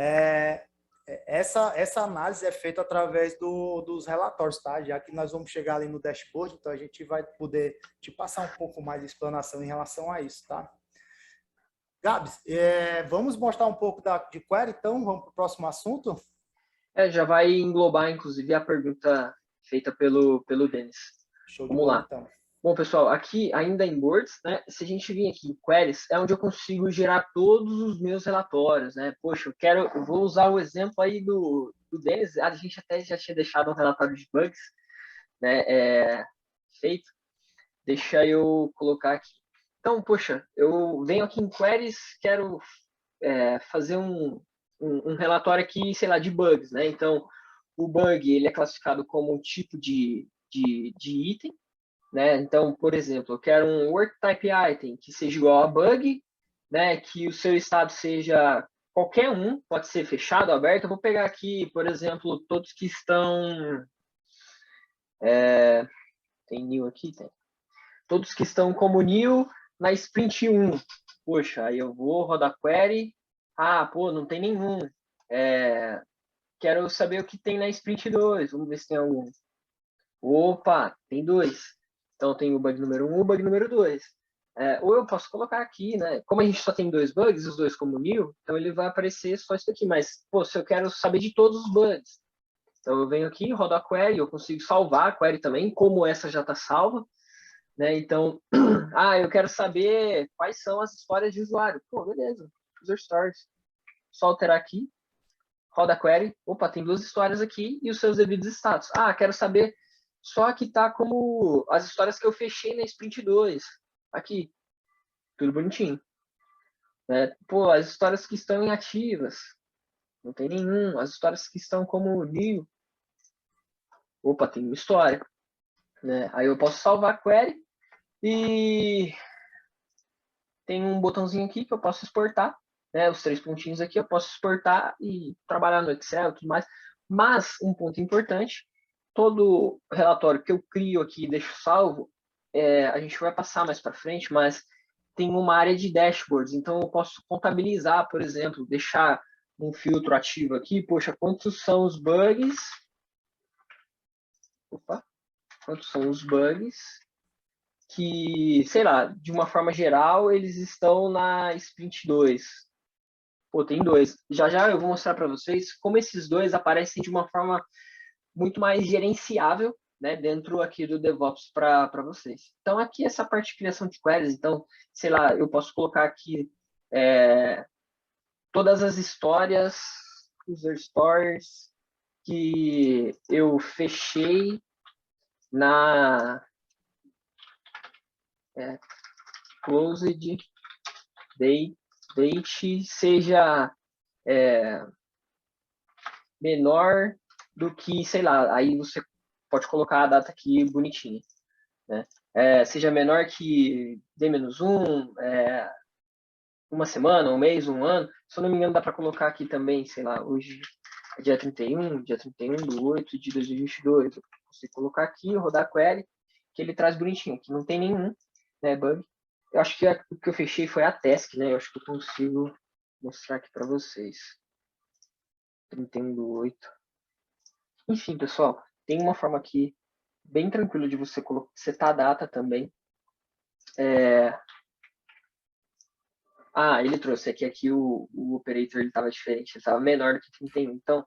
Essa análise é feita através dos relatórios, tá? Já que nós vamos chegar ali no dashboard, então a gente vai poder te passar um pouco mais de explanação em relação a isso, tá? Gabs, vamos mostrar um pouco de query, então? Vamos para o próximo assunto? Já vai englobar, inclusive, a pergunta feita pelo Denis. Show de Vamos bola, lá. então. Bom, pessoal, aqui ainda em Boards, né, se a gente vir aqui em Queries, é onde eu consigo gerar todos os meus relatórios, né? Poxa, eu vou usar o exemplo aí do Denis, a gente até já tinha deixado um relatório de bugs, né, feito. Deixa eu colocar aqui. Então, poxa, eu venho aqui em Queries, quero fazer um relatório aqui, sei lá, de bugs, né? Então, o bug, ele é classificado como um tipo de item, né? Então, por exemplo, eu quero um work type item que seja igual a bug, né? Que o seu estado seja qualquer um, pode ser fechado, aberto. Eu vou pegar aqui, por exemplo, todos que estão... tem new aqui? Tem. Todos que estão como new na sprint 1. Poxa, aí eu vou rodar query. Ah, pô, não tem nenhum. Quero saber o que tem na sprint 2. Vamos ver se tem algum. Opa, tem 2. Então tem o bug número 1 e o bug número 2. Ou eu posso colocar aqui, né? Como a gente só tem 2 bugs, os dois como new, então ele vai aparecer só isso aqui. Mas, pô, se eu quero saber de todos os bugs, então eu venho aqui, rodo a query, eu consigo salvar a query também, como essa já está salva, né? Então, eu quero saber quais são as histórias de usuário. Pô, beleza, user stories. Só alterar aqui, roda a query, opa, tem 2 histórias aqui e os seus devidos status. Quero saber só que tá como as histórias que eu fechei na sprint 2. Aqui, tudo bonitinho. Pô, as histórias que estão inativas, não tem nenhum. As histórias que estão como new, opa, tem uma história. Né? Aí eu posso salvar a query e tem um botãozinho aqui que eu posso exportar. Né? Os 3 pontinhos aqui eu posso exportar e trabalhar no Excel e tudo mais. Mas um ponto importante, todo relatório que eu crio aqui e deixo salvo, a gente vai passar mais para frente, mas tem uma área de dashboards, então eu posso contabilizar, por exemplo, deixar um filtro ativo aqui, poxa, quantos são os bugs? Quantos são os bugs que, sei lá, de uma forma geral, eles estão na sprint 2. Pô, tem 2. Já já eu vou mostrar para vocês como esses 2 aparecem de uma forma muito mais gerenciável, né, dentro aqui do DevOps para vocês. Então, aqui essa parte de criação de queries, então, sei lá, eu posso colocar aqui todas as histórias, user stories, que eu fechei na closed date seja menor do que, sei lá, aí você pode colocar a data aqui bonitinha, né? Seja menor que D-1, uma semana, um mês, um ano. Se eu não me engano, dá para colocar aqui também, sei lá, hoje é dia 31 de 8 de 2022. Eu consigo colocar aqui, rodar a query, que ele traz bonitinho, que não tem nenhum, né, bug. Eu acho que o que eu fechei foi a task, né? Eu acho que eu consigo mostrar aqui para vocês. 31/8. Enfim, pessoal, tem uma forma aqui bem tranquila de você setar a data também. Ele trouxe aqui o operator estava diferente, ele estava menor do que 31. Então,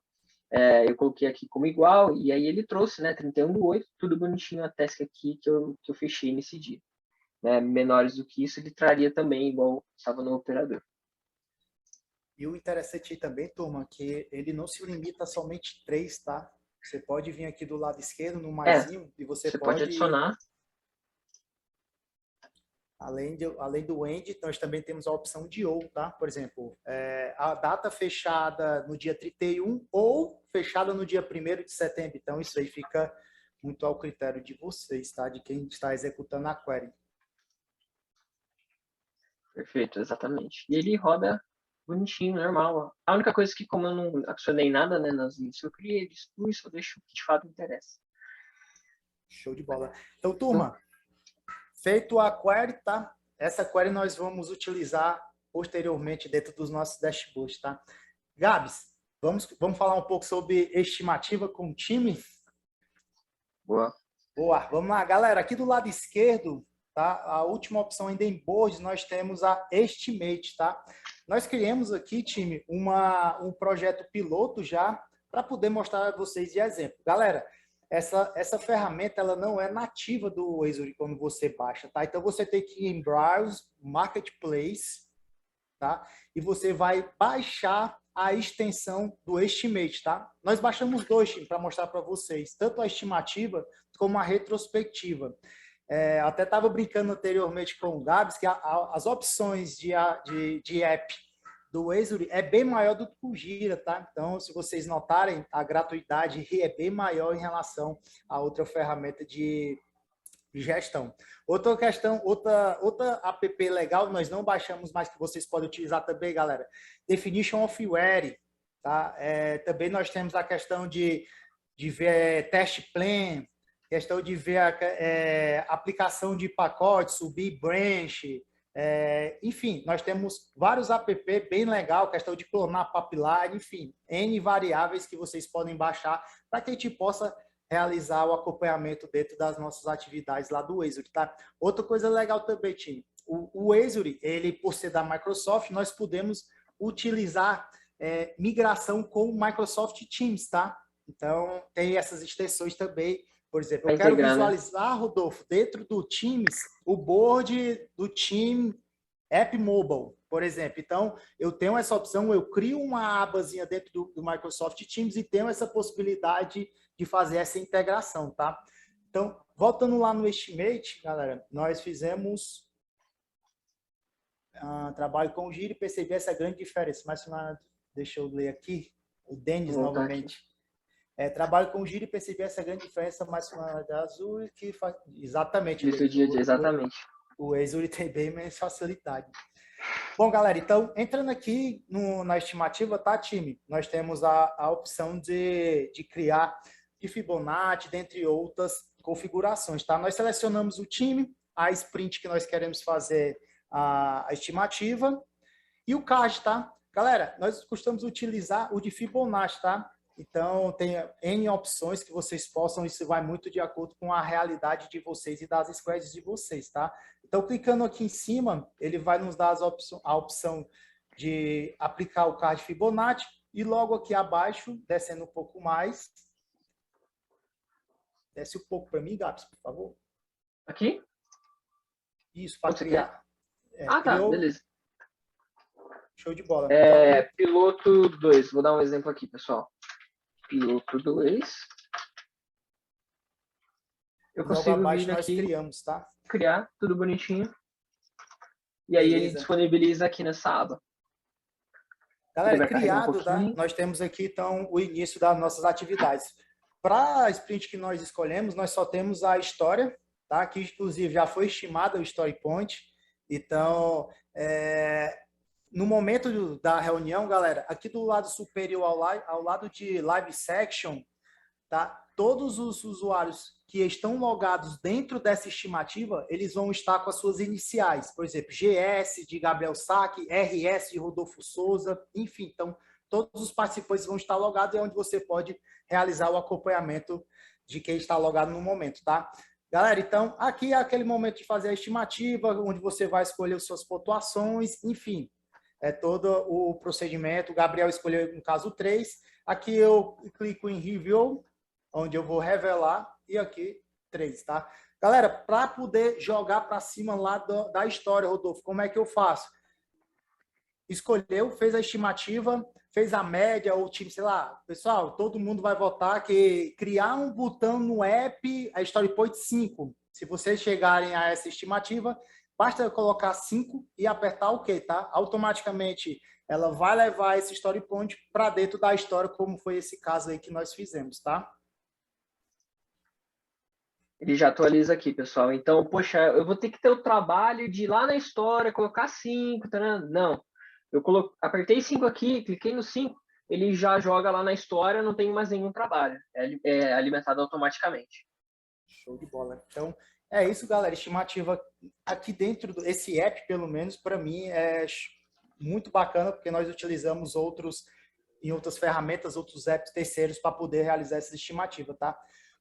eu coloquei aqui como igual, e aí ele trouxe, né, 31/8, tudo bonitinho a task aqui que eu fechei nesse dia. Né, menores do que isso, ele traria também, igual estava no operador. E o interessante aí também, turma, que ele não se limita a somente 3, tá? Você pode vir aqui do lado esquerdo, no maisinho, e você pode adicionar. Além do end, nós também temos a opção de ou, tá? Por exemplo, a data fechada no dia 31 ou fechada no dia 1º de setembro. Então, isso aí fica muito ao critério de vocês, tá? De quem está executando a query. Perfeito, exatamente. E ele roda bonitinho, normal. A única coisa que, como eu não adicionei nada, né, nas linhas que eu criei, ele exclui, só deixo o que de fato interessa. Show de bola. Então, turma, feito a query, tá? Essa query nós vamos utilizar posteriormente dentro dos nossos dashboards, tá? Gabs, vamos falar um pouco sobre estimativa com o time? Boa. Boa, vamos lá, galera. Aqui do lado esquerdo, tá? A última opção ainda em board, nós temos a Estimate, tá? Nós criamos aqui, time, um projeto piloto já para poder mostrar a vocês de exemplo. Galera, essa ferramenta ela não é nativa do Azure quando você baixa, tá? Então você tem que ir em Browse, Marketplace, tá? E você vai baixar a extensão do Estimate, tá? Nós baixamos dois, time, para mostrar para vocês, tanto a estimativa como a retrospectiva. Até estava brincando anteriormente com o Gabs que as opções de app do Azure é bem maior do que o Gira, tá? Então, se vocês notarem, a gratuidade é bem maior em relação a outra ferramenta de gestão. Outra questão, outra app legal, nós não baixamos, mas que vocês podem utilizar também, galera, Definition of Query, tá? Também nós temos a questão de ver test plan, questão de ver a aplicação de pacotes, subir branch, enfim, nós temos vários app bem legal, questão de clonar pipeline, enfim, N variáveis que vocês podem baixar para que a gente possa realizar o acompanhamento dentro das nossas atividades lá do Azure, tá? Outra coisa legal também, time, o Azure, ele por ser da Microsoft, nós podemos utilizar migração com o Microsoft Teams, tá? Então, tem essas extensões também. Por exemplo, eu quero visualizar, né, Rodolfo, dentro do Teams, o board do Team App Mobile, por exemplo. Então, eu tenho essa opção, eu crio uma abazinha dentro do Microsoft Teams e tenho essa possibilidade de fazer essa integração, tá? Então, voltando lá no Estimate, galera, nós fizemos trabalho com o Gira e percebi essa grande diferença. Mas, deixa eu ler aqui, o Denis novamente. Trabalho com o Gira e percebi essa grande diferença mais da Azure, que faz... Exatamente. Isso, exatamente. O Azure tem bem mais facilidade. Bom, galera, então, entrando aqui na estimativa, tá, time? Nós temos a opção de criar de Fibonacci, dentre outras configurações, tá? Nós selecionamos o time, a sprint que nós queremos fazer a estimativa e o CAD, tá? Galera, nós costumamos utilizar o de Fibonacci, tá? Então, tem N opções que vocês possam, isso vai muito de acordo com a realidade de vocês e das squads de vocês, tá? Então, clicando aqui em cima, ele vai nos dar a opção de aplicar o CAD Fibonacci e logo aqui abaixo, descendo um pouco mais. Desce um pouco para mim, Gabs, por favor. Aqui? Isso, para criar. Tá, beleza. Show de bola. Piloto 2, vou dar um exemplo aqui, pessoal. Piloto 2. Eu consigo vir aqui, criamos, tá? Criar, tudo bonitinho. E aí ele disponibiliza aqui nessa aba. Galera, criado, tá? Nós temos aqui, então, o início das nossas atividades. Para a sprint que nós escolhemos, nós só temos a história, tá? Que, inclusive, já foi estimada o story point. Então, no momento da reunião, galera, aqui do lado superior ao lado de Live Section, tá? Todos os usuários que estão logados dentro dessa estimativa, eles vão estar com as suas iniciais. Por exemplo, GS de Gabriel Sack, RS de Rodolfo Souza, enfim. Então, todos os participantes vão estar logados e é onde você pode realizar o acompanhamento de quem está logado no momento, tá? Galera, então, aqui é aquele momento de fazer a estimativa, onde você vai escolher suas pontuações, enfim. É todo o procedimento. O Gabriel escolheu, no caso, 3. Aqui eu clico em Review, onde eu vou revelar, e aqui 3, tá? Galera, para poder jogar para cima lá da história, Rodolfo, como é que eu faço? Escolheu, fez a estimativa, fez a média, ou time, sei lá, pessoal, todo mundo vai votar que criar um botão no app, a Story Point 5. Se vocês chegarem a essa estimativa, basta eu colocar 5 e apertar OK, tá? Automaticamente ela vai levar esse story point para dentro da história, como foi esse caso aí que nós fizemos, tá? Ele já atualiza aqui, pessoal. Então, poxa, eu vou ter que ter o trabalho de ir lá na história, colocar 5, tá? Não. Apertei 5 aqui, cliquei no 5, ele já joga lá na história, não tem mais nenhum trabalho. É alimentado automaticamente. Show de bola. Então, é isso, galera. Estimativa aqui dentro desse app, pelo menos, para mim, é muito bacana, porque nós utilizamos em outras ferramentas, outros apps terceiros para poder realizar essa estimativa, tá?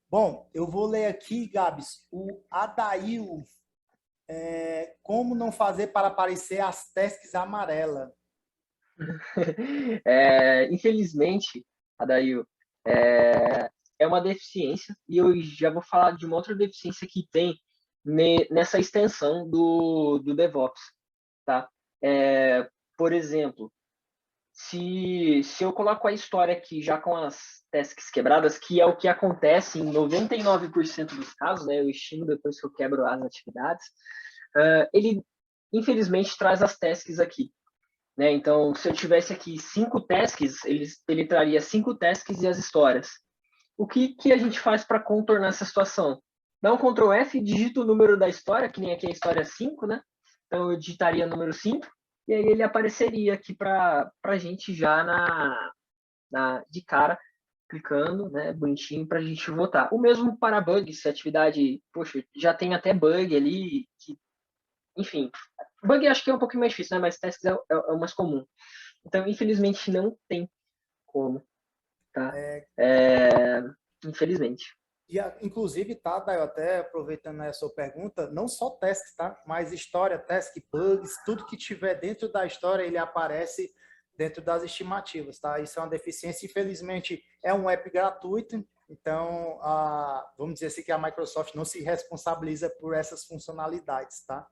Bom, eu vou ler aqui, Gabs, o Adail, como não fazer para aparecer as tasks amarelas. Infelizmente, Adail, é uma deficiência, e eu já vou falar de uma outra deficiência que tem nessa extensão do DevOps, tá? Por exemplo, se eu coloco a história aqui já com as tasks quebradas, que é o que acontece em 99% dos casos, né? Eu estimo depois que eu quebro as atividades, ele infelizmente traz as tasks aqui, né? Então, se eu tivesse aqui 5 tasks, ele traria 5 tasks e as histórias. O que a gente faz para contornar essa situação? Dá um Ctrl F, digita o número da história, que nem aqui a história 5, né? Então, eu digitaria o número 5, e aí ele apareceria aqui para a gente já de cara, clicando, né, bonitinho, para a gente votar. O mesmo para bugs, se a atividade, poxa, já tem até bug ali, enfim, bug acho que é um pouquinho mais difícil, né, mas tasks é o mais comum. Então, infelizmente, não tem como, tá? Infelizmente. E, inclusive, tá, Dayo, até aproveitando a sua pergunta, não só tasks, tá? Mas história, task, bugs, tudo que tiver dentro da história, ele aparece dentro das estimativas, tá? Isso é uma deficiência. Infelizmente, é um app gratuito, então, vamos dizer assim que a Microsoft não se responsabiliza por essas funcionalidades, tá?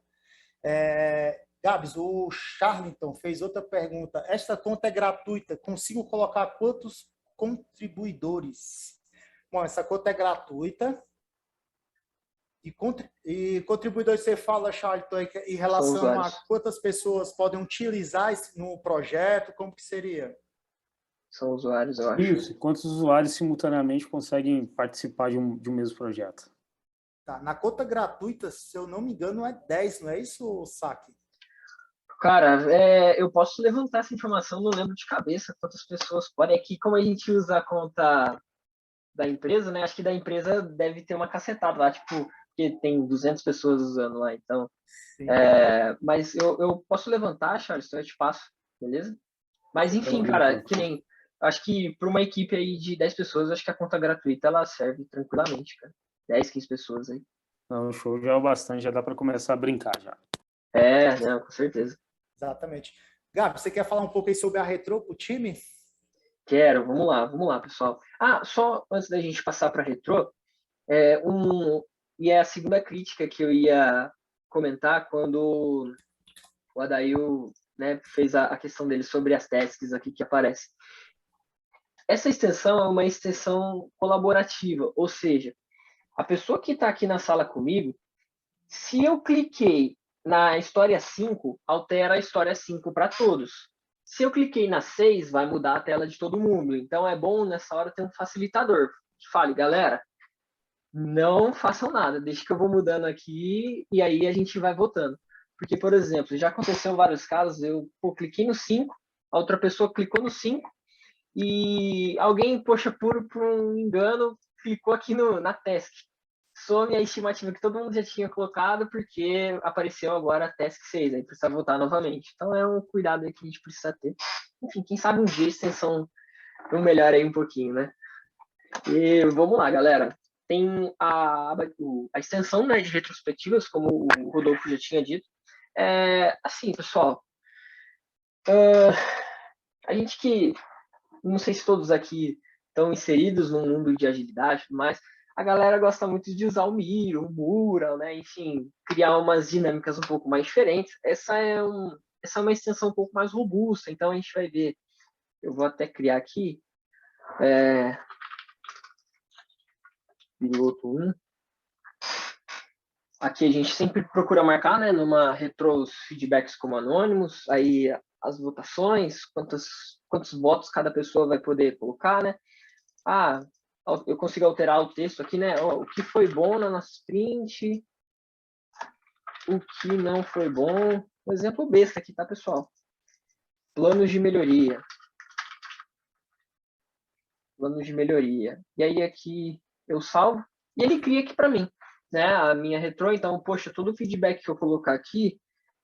Gabs, o Charlington fez outra pergunta. Esta conta é gratuita, consigo colocar quantos contribuidores? Bom, essa conta é gratuita. E contribuidores, você fala, Charlton, em relação a quantas pessoas podem utilizar no projeto, como que seria? São usuários, eu acho. Isso, quantos usuários simultaneamente conseguem participar de um mesmo projeto? Tá, na conta gratuita, se eu não me engano, é 10, não é isso, Saki? Cara, eu posso levantar essa informação, não lembro de cabeça quantas pessoas podem. Aqui, como a gente usa a conta da empresa, né? Acho que da empresa deve ter uma cacetada lá, tipo, porque tem 200 pessoas usando lá, então. Mas eu posso levantar, Charles, então eu te passo, beleza? Mas enfim, cara, que nem. Acho que para uma equipe aí de 10 pessoas, acho que a conta gratuita ela serve tranquilamente, cara. 10, 15 pessoas aí. Não, o show já é o bastante, já dá para começar a brincar já. Não, com certeza. Exatamente. Gabi, você quer falar um pouco aí sobre a Retro para o time? Quero, vamos lá, pessoal. Só antes da gente passar para Retro, e é a segunda crítica que eu ia comentar quando o Adail, né, fez a questão dele sobre as tasks aqui que aparecem. Essa extensão é uma extensão colaborativa, ou seja, a pessoa que está aqui na sala comigo, se eu cliquei na história 5, altera a história 5 para todos. Se eu cliquei na 6, vai mudar a tela de todo mundo. Então é bom nessa hora ter um facilitador que fale, galera, não façam nada, deixa que eu vou mudando aqui e aí a gente vai votando. Porque, por exemplo, já aconteceu vários casos, eu cliquei no 5, a outra pessoa clicou no 5 e alguém, poxa, por um engano, clicou aqui na task. Some a estimativa que todo mundo já tinha colocado porque apareceu agora a task 6, aí precisa votar novamente. Então é um cuidado aí que a gente precisa ter. Enfim, quem sabe um dia a extensão não melhora aí um pouquinho, né? E vamos lá, galera. Tem a extensão, né, de retrospectivas, como o Rodolfo já tinha dito. Assim, pessoal, a gente que, não sei se todos aqui estão inseridos no mundo de agilidade e tudo mais, a galera gosta muito de usar o Miro, o Mural, né? Enfim, criar umas dinâmicas um pouco mais diferentes. Essa é uma extensão um pouco mais robusta, então a gente vai ver. Eu vou até criar aqui. Piloto 1. Aqui a gente sempre procura marcar, né, numa retro os feedbacks como anônimos, aí as votações, quantos votos cada pessoa vai poder colocar, né? Ah, eu consigo alterar o texto aqui, né? Ó, o que foi bom na nossa sprint, o que não foi bom. Um exemplo besta aqui, tá, pessoal? Planos de melhoria. Planos de melhoria. E aí aqui eu salvo e ele cria aqui para mim, né? A minha retro, então, poxa, todo o feedback que eu colocar aqui,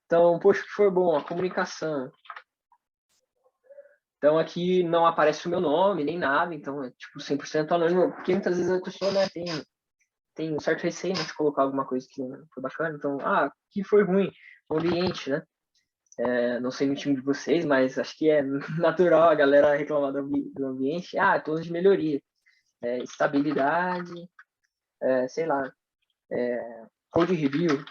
então, poxa, que foi bom, a comunicação. Então aqui não aparece o meu nome, nem nada, então é tipo 100% anônimo, porque muitas vezes a pessoa, né, tem um certo receio, né, de colocar alguma coisa que não foi bacana, então, que foi ruim, o ambiente, né? Não sei no time de vocês, mas acho que é natural a galera reclamar do ambiente. Todos de melhoria. Estabilidade, sei lá, code review,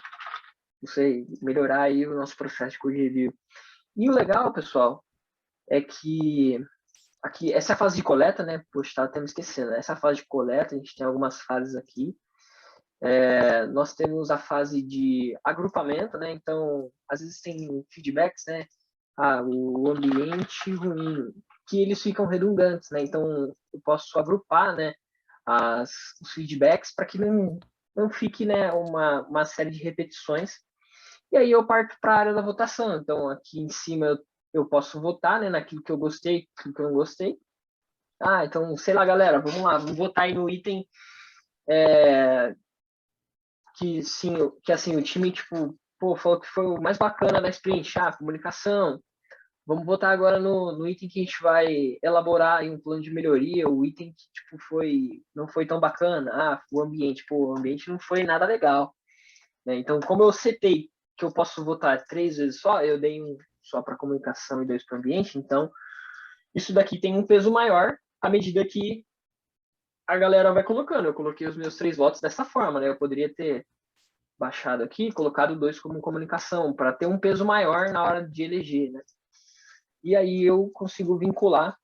não sei, melhorar aí o nosso processo de code review. E o legal, pessoal, é que aqui, essa é a fase de coleta, né? Poxa, estava até me esquecendo. Essa é a fase de coleta, a gente tem algumas fases aqui. Nós temos a fase de agrupamento, né? Então, às vezes tem feedbacks, né? O ambiente ruim, que eles ficam redundantes, né? Então, eu posso agrupar, né? Os feedbacks para que não fique, né? Uma série de repetições. E aí eu parto para a área da votação. Então, aqui em cima eu posso votar, né? Naquilo que eu gostei, naquilo que eu não gostei. Então, sei lá, galera, vamos lá, vamos votar aí no item que, sim, que assim, o time, tipo, falou que foi o mais bacana da sprint, comunicação. Vamos votar agora no item que a gente vai elaborar aí um plano de melhoria, o item que, tipo, não foi tão bacana. O ambiente, o ambiente não foi nada legal, né? Então, como eu setei que eu posso votar 3 vezes só, eu dei um só para comunicação e 2 para o ambiente, então isso daqui tem um peso maior à medida que a galera vai colocando. Eu coloquei os meus 3 votos dessa forma, né? Eu poderia ter baixado aqui, colocado 2 como comunicação, para ter um peso maior na hora de eleger, né? E aí eu consigo vincular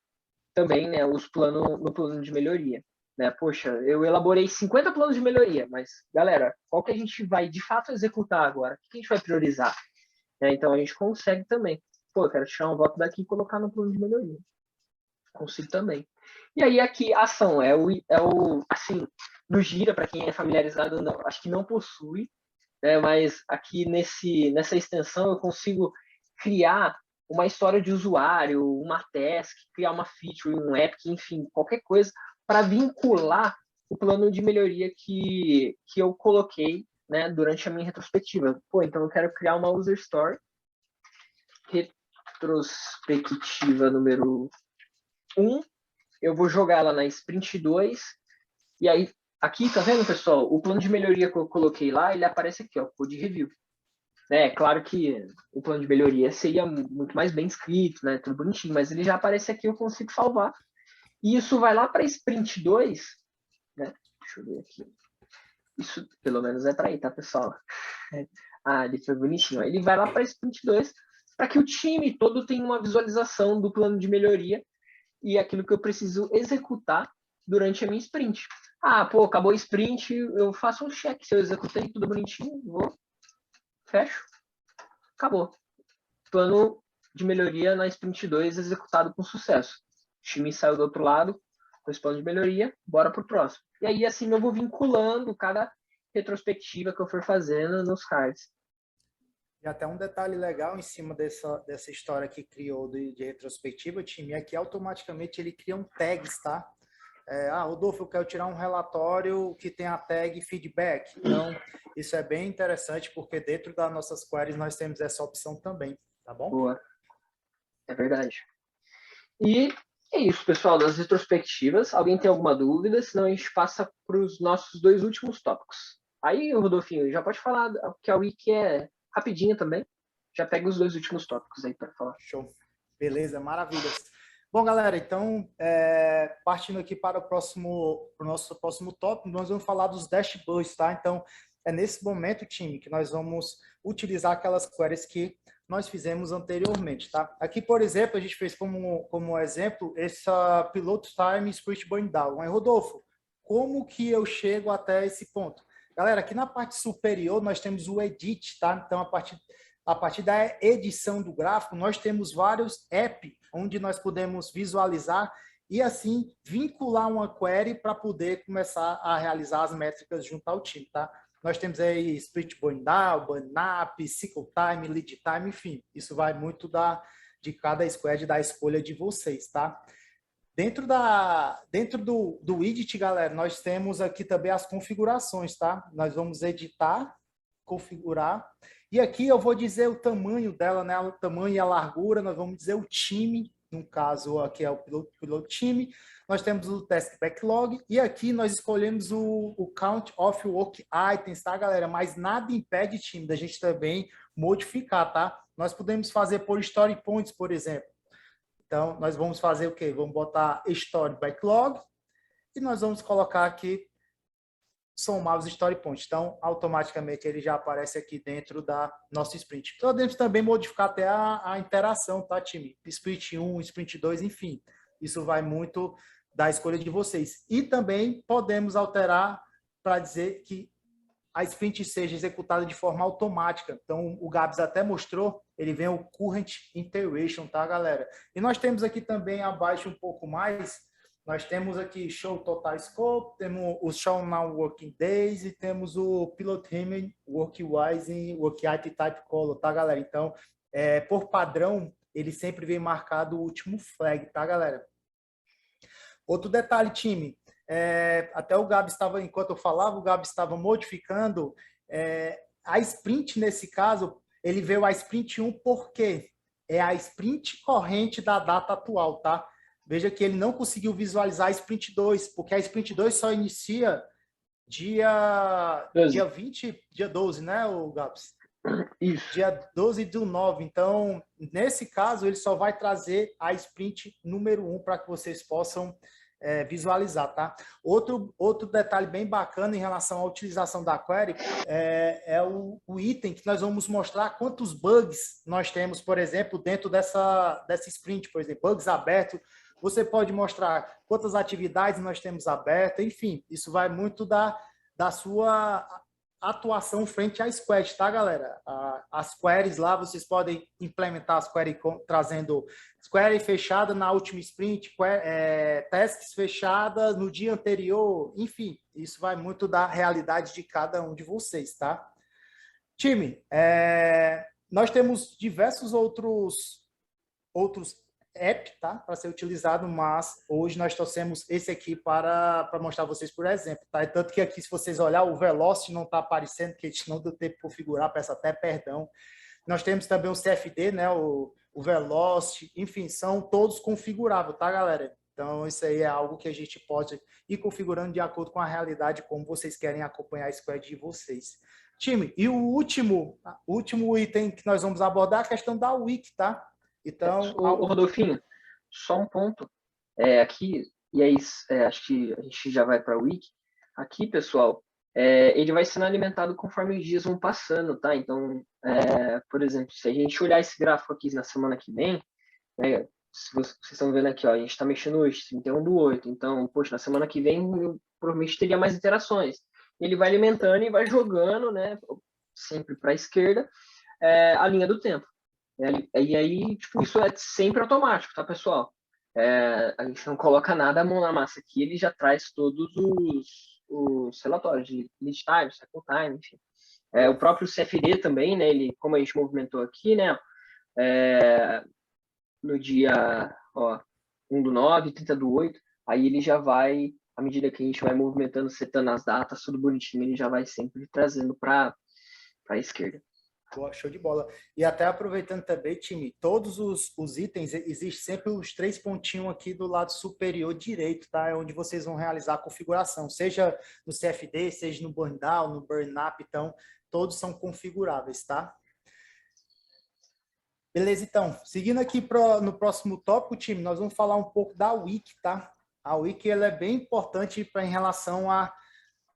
também, né, no plano de melhoria. Né? Poxa, eu elaborei 50 planos de melhoria, mas, galera, qual que a gente vai de fato executar agora? O que a gente vai priorizar? Então a gente consegue também. Eu quero tirar um voto daqui e colocar no plano de melhoria. Consigo também. E aí aqui, ação, assim, no Gira, para quem é familiarizado, não, acho que não possui, né, mas aqui nessa extensão eu consigo criar uma história de usuário, uma task, criar uma feature, um app, enfim, qualquer coisa para vincular o plano de melhoria que eu coloquei, né, durante a minha retrospectiva. Então eu quero criar uma user story, retrospectiva número 1, eu vou jogar ela na sprint 2, e aí, aqui, tá vendo, pessoal? O plano de melhoria que eu coloquei lá, ele aparece aqui, ó, code review. Claro que o plano de melhoria seria muito mais bem escrito, né, tudo bonitinho, mas ele já aparece aqui, eu consigo salvar. E isso vai lá para sprint 2, né? Deixa eu ver aqui. Isso, pelo menos, é para aí, tá, pessoal? Ele foi bonitinho. Ele vai lá para sprint 2, para que o time todo tenha uma visualização do plano de melhoria e aquilo que eu preciso executar durante a minha sprint. Acabou a sprint, eu faço um check se eu executei tudo bonitinho, fecho, acabou. Plano de melhoria na sprint 2 executado com sucesso. O time saiu do outro lado, com esse plano de melhoria, bora pro próximo. E aí, assim, eu vou vinculando cada retrospectiva que eu for fazendo nos cards. E até um detalhe legal em cima dessa história que criou de retrospectiva, o time, é que automaticamente ele cria um tags, tá? Rodolfo, eu quero tirar um relatório que tem a tag feedback. Então, isso é bem interessante, porque dentro das nossas queries nós temos essa opção também, tá bom? Boa. É verdade. E é isso, pessoal, das retrospectivas. Alguém tem alguma dúvida? Senão a gente passa para os nossos 2 últimos tópicos. Aí, Rodolfinho, já pode falar que a wiki é rapidinha também. Já pega os 2 últimos tópicos aí para falar. Show. Beleza, maravilhas. Bom, galera, então, partindo aqui para o nosso próximo tópico, nós vamos falar dos dashboards, tá? Então, é nesse momento, time, que nós vamos utilizar aquelas queries que nós fizemos anteriormente, tá? Aqui, por exemplo, a gente fez como exemplo essa Pilot Time Sprint Burn Down. Mas, Rodolfo, como que eu chego até esse ponto? Galera, aqui na parte superior nós temos o Edit, tá? Então, a partir da edição do gráfico, nós temos vários apps onde nós podemos visualizar e, assim, vincular uma query para poder começar a realizar as métricas junto ao time, tá? Nós temos aí Sprint Burn Down, Burn Up, Cycle Time, Lead Time, enfim. Isso vai muito de cada squad, da escolha de vocês, tá? Dentro do widget, galera, nós temos aqui também as configurações, tá? Nós vamos editar, configurar. E aqui eu vou dizer o tamanho dela, né? O tamanho e a largura. Nós vamos dizer o time. No caso, aqui é o piloto time. Nós temos o Task Backlog. E aqui nós escolhemos o Count of Work Items, tá, galera? Mas nada impede, time, da gente também modificar, tá? Nós podemos fazer por Story Points, por exemplo. Então, nós vamos fazer o quê? Vamos botar Story Backlog e nós vamos colocar aqui, somar os Story Points. Então, automaticamente, ele já aparece aqui dentro da nossa sprint. Podemos também modificar até a interação, tá, time? Sprint 1, Sprint 2, enfim. Isso vai muito da escolha de vocês. E também podemos alterar para dizer que a sprint seja executada de forma automática. Então, o Gabs até mostrou, ele vem o Current Iteration, tá, galera? E nós temos aqui também, abaixo um pouco mais, nós temos aqui Show Total Scope, temos o Show Now Working Days e temos o Pilot Image Work Wise e Work Item Type Color, tá, galera? Então, por padrão, ele sempre vem marcado o último flag, tá, galera? Outro detalhe, time, até o Gabi estava, enquanto eu falava, o Gabi estava modificando a sprint, nesse caso, ele veio a sprint 1 porque é a sprint corrente da data atual, tá? Veja que ele não conseguiu visualizar a sprint 2, porque a sprint 2 só inicia dia 20, dia 12, né, o Gabs? Isso. Dia 12 do 9. Então, nesse caso, ele só vai trazer a sprint número 1 para que vocês possam visualizar, tá? Outro detalhe bem bacana em relação à utilização da query é o item que nós vamos mostrar quantos bugs nós temos, por exemplo, dentro dessa sprint, por exemplo, bugs abertos. Você pode mostrar quantas atividades nós temos abertas, enfim, isso vai muito da sua atuação frente à squad, tá, galera? As queries lá, vocês podem implementar as queries trazendo query fechada na última sprint, tasks fechadas no dia anterior, enfim, isso vai muito da realidade de cada um de vocês, tá? Time, nós temos diversos outros app, tá? Para ser utilizado, mas hoje nós trouxemos esse aqui para mostrar a vocês, por exemplo, tá? Tanto que aqui, se vocês olhar, o Velocity não está aparecendo, porque a gente não deu tempo de configurar, peço até perdão. Nós temos também o CFD, né? O Velocity, enfim, são todos configuráveis, tá, galera? Então, isso aí é algo que a gente pode ir configurando de acordo com a realidade, como vocês querem acompanhar a squad de vocês. Time, e o último item que nós vamos abordar é a questão da Wiki, tá? Então, o Rodolfinho, só um ponto. Aqui, e aí acho que a gente já vai para a Wiki. Aqui, pessoal, ele vai sendo alimentado conforme os dias vão passando, tá? Então, por exemplo, se a gente olhar esse gráfico aqui na semana que vem, né, se vocês estão vendo aqui, ó, a gente está mexendo hoje, 31/8. Então, poxa, na semana que vem eu provavelmente teria mais interações. Ele vai alimentando e vai jogando, né, sempre para a esquerda, a linha do tempo. E aí, tipo, isso é sempre automático, tá, pessoal? A gente não coloca nada a mão na massa aqui, ele já traz todos os relatórios de lead time, cycle time, enfim. O próprio CFD também, né, ele, como a gente movimentou aqui, né, no dia 1/9, 30/8, aí ele já vai, à medida que a gente vai movimentando, setando as datas, tudo bonitinho, ele já vai sempre trazendo para a esquerda. Boa, show de bola. E até aproveitando também, time, todos os itens, existe sempre os 3 pontinhos aqui do lado superior direito, tá? É onde vocês vão realizar a configuração, seja no CFD, seja no Burn Down, no Burn Up, então, todos são configuráveis, tá? Beleza, então, seguindo aqui no próximo tópico, time, nós vamos falar um pouco da Wiki, tá? A Wiki, ela é bem importante em relação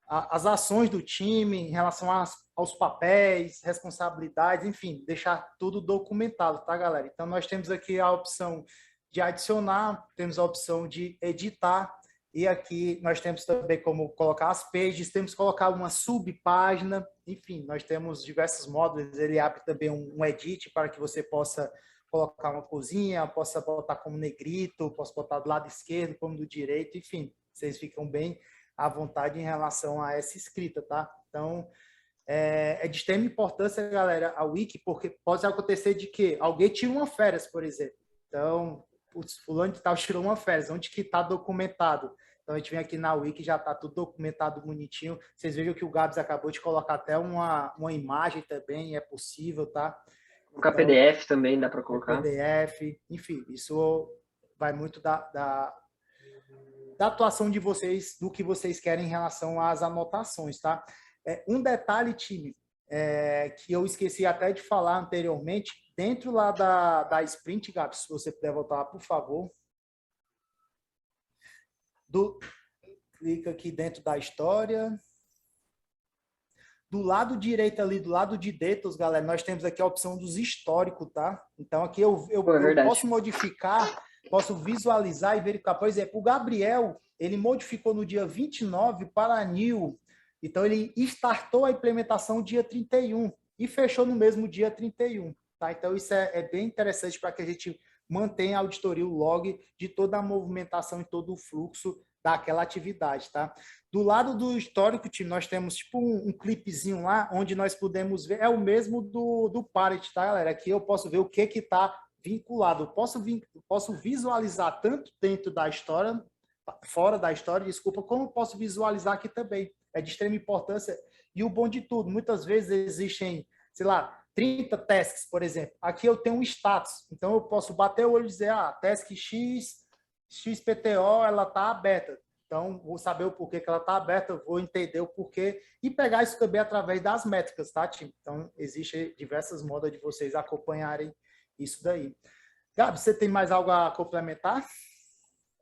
às ações do time, em relação aos papéis, responsabilidades, enfim, deixar tudo documentado, tá, galera? Então, nós temos aqui a opção de adicionar, temos a opção de editar E aqui nós temos também como colocar as pages, temos que colocar uma subpágina, enfim, nós temos diversos módulos, ele abre também um edit para que você possa colocar uma cozinha, possa botar como negrito, possa botar do lado esquerdo, como do direito, enfim, vocês ficam bem à vontade em relação a essa escrita, tá? Então, é de extrema importância, galera, a wiki, porque pode acontecer de que alguém tira uma férias, por exemplo. Então, o fulano de tal tirou uma férias, onde que está documentado? Então, a gente vem aqui na wiki, já está tudo documentado bonitinho. Vocês vejam que o Gabs acabou de colocar até uma imagem também, é possível, tá? Colocar Então, PDF também dá para colocar. PDF, enfim, isso vai muito da atuação de vocês, do que vocês querem em relação às anotações, tá? Um detalhe, time, que eu esqueci até de falar anteriormente, dentro lá da Sprint, Gabi, se você puder voltar lá, por favor. Clica aqui dentro da história. Do lado direito ali, do lado de Details, galera, nós temos aqui a opção dos históricos, tá? Então aqui eu posso modificar, posso visualizar e verificar. Por exemplo, o Gabriel, ele modificou no dia 29 para a New. Então ele startou a implementação dia 31 e fechou no mesmo dia 31, tá? Então isso é bem interessante para que a gente mantenha a auditoria, o log de toda a movimentação e todo o fluxo daquela atividade, tá? Do lado do histórico, time, nós temos tipo um clipezinho lá, onde nós podemos ver, é o mesmo do Parent, tá, galera? Aqui eu posso ver o que está vinculado. Eu posso visualizar tanto dentro da história, fora da história, desculpa, como eu posso visualizar aqui também. É de extrema importância. E o bom de tudo, muitas vezes existem, sei lá, 30 tasks, por exemplo. Aqui eu tenho um status. Então eu posso bater o olho e dizer, task X, XPTO, ela está aberta. Então, vou saber o porquê que ela está aberta, vou entender o porquê e pegar isso também através das métricas, tá, time? Então, existem diversas modas de vocês acompanharem isso daí. Gabi, você tem mais algo a complementar?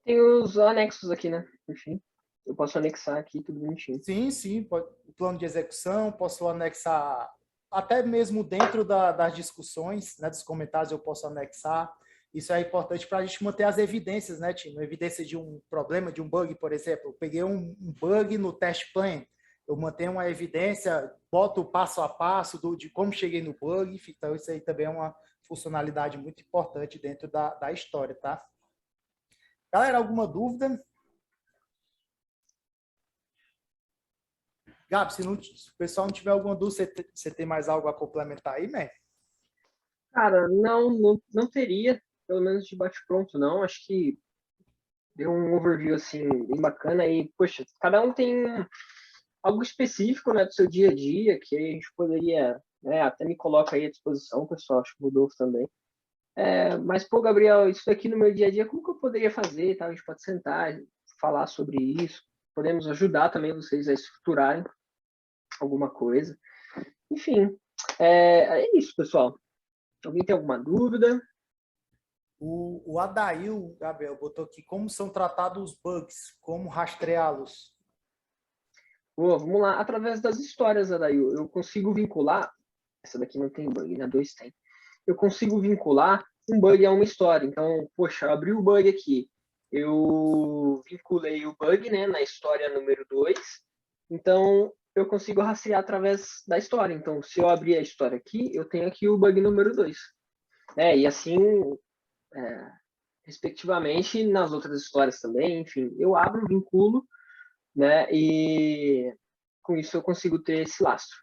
Tem os anexos aqui, né? Enfim, eu posso anexar aqui tudo bonitinho. Sim, o plano de execução, posso anexar até mesmo dentro das discussões, né, dos comentários eu posso anexar. Isso é importante para a gente manter as evidências, né, Timo? Evidência de um problema, de um bug, por exemplo. Eu peguei um bug no test plan, eu mantenho uma evidência, boto o passo a passo de como cheguei no bug, então isso aí também é uma funcionalidade muito importante dentro da história, tá? Galera, alguma dúvida? Gabi, se o pessoal não tiver alguma dúvida, você tem mais algo a complementar aí, né? Cara, não teria, pelo menos de bate-pronto, não. Acho que deu um overview, assim, bem bacana. E, poxa, cada um tem algo específico, né, do seu dia a dia, que a gente poderia, né, até me coloca aí à disposição, pessoal, acho que o Rodolfo também. Mas, pô, Gabriel, isso aqui no meu dia a dia, como que eu poderia fazer? Tá? A gente pode sentar, falar sobre isso. Podemos ajudar também vocês a estruturarem alguma coisa. Enfim, é isso, pessoal. Alguém tem alguma dúvida? O Adail, Gabriel, botou aqui como são tratados os bugs, como rastreá-los. Vamos lá. Através das histórias, Adail, eu consigo vincular. Essa daqui não tem bug, né? 2 tem. Eu consigo vincular um bug a uma história. Então, poxa, eu abri o bug aqui. Eu vinculei o bug, né, na história número 2. Então, eu consigo rastrear através da história. Então, se eu abrir a história aqui, eu tenho aqui o bug número 2. E assim, respectivamente, nas outras histórias também. Enfim, eu abro, vinculo, né, e com isso eu consigo ter esse lastro.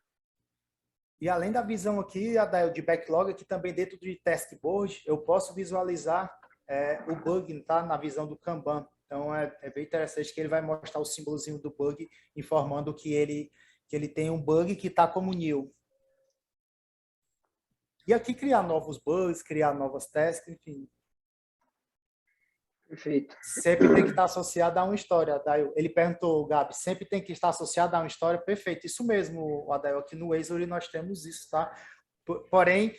E além da visão aqui, Adail, de backlog, aqui também dentro de taskboard, eu posso visualizar o bug, tá? Na visão do Kanban. Então, é bem interessante que ele vai mostrar o símbolozinho do bug, informando que ele tem um bug que está como new. E aqui criar novos bugs, criar novas tasks, enfim. Perfeito. Sempre tem que estar associado a uma história, Adail. Ele perguntou, Gabi, sempre tem que estar associado a uma história? Perfeito, isso mesmo, Adail. Aqui no Azure nós temos isso, tá? Porém,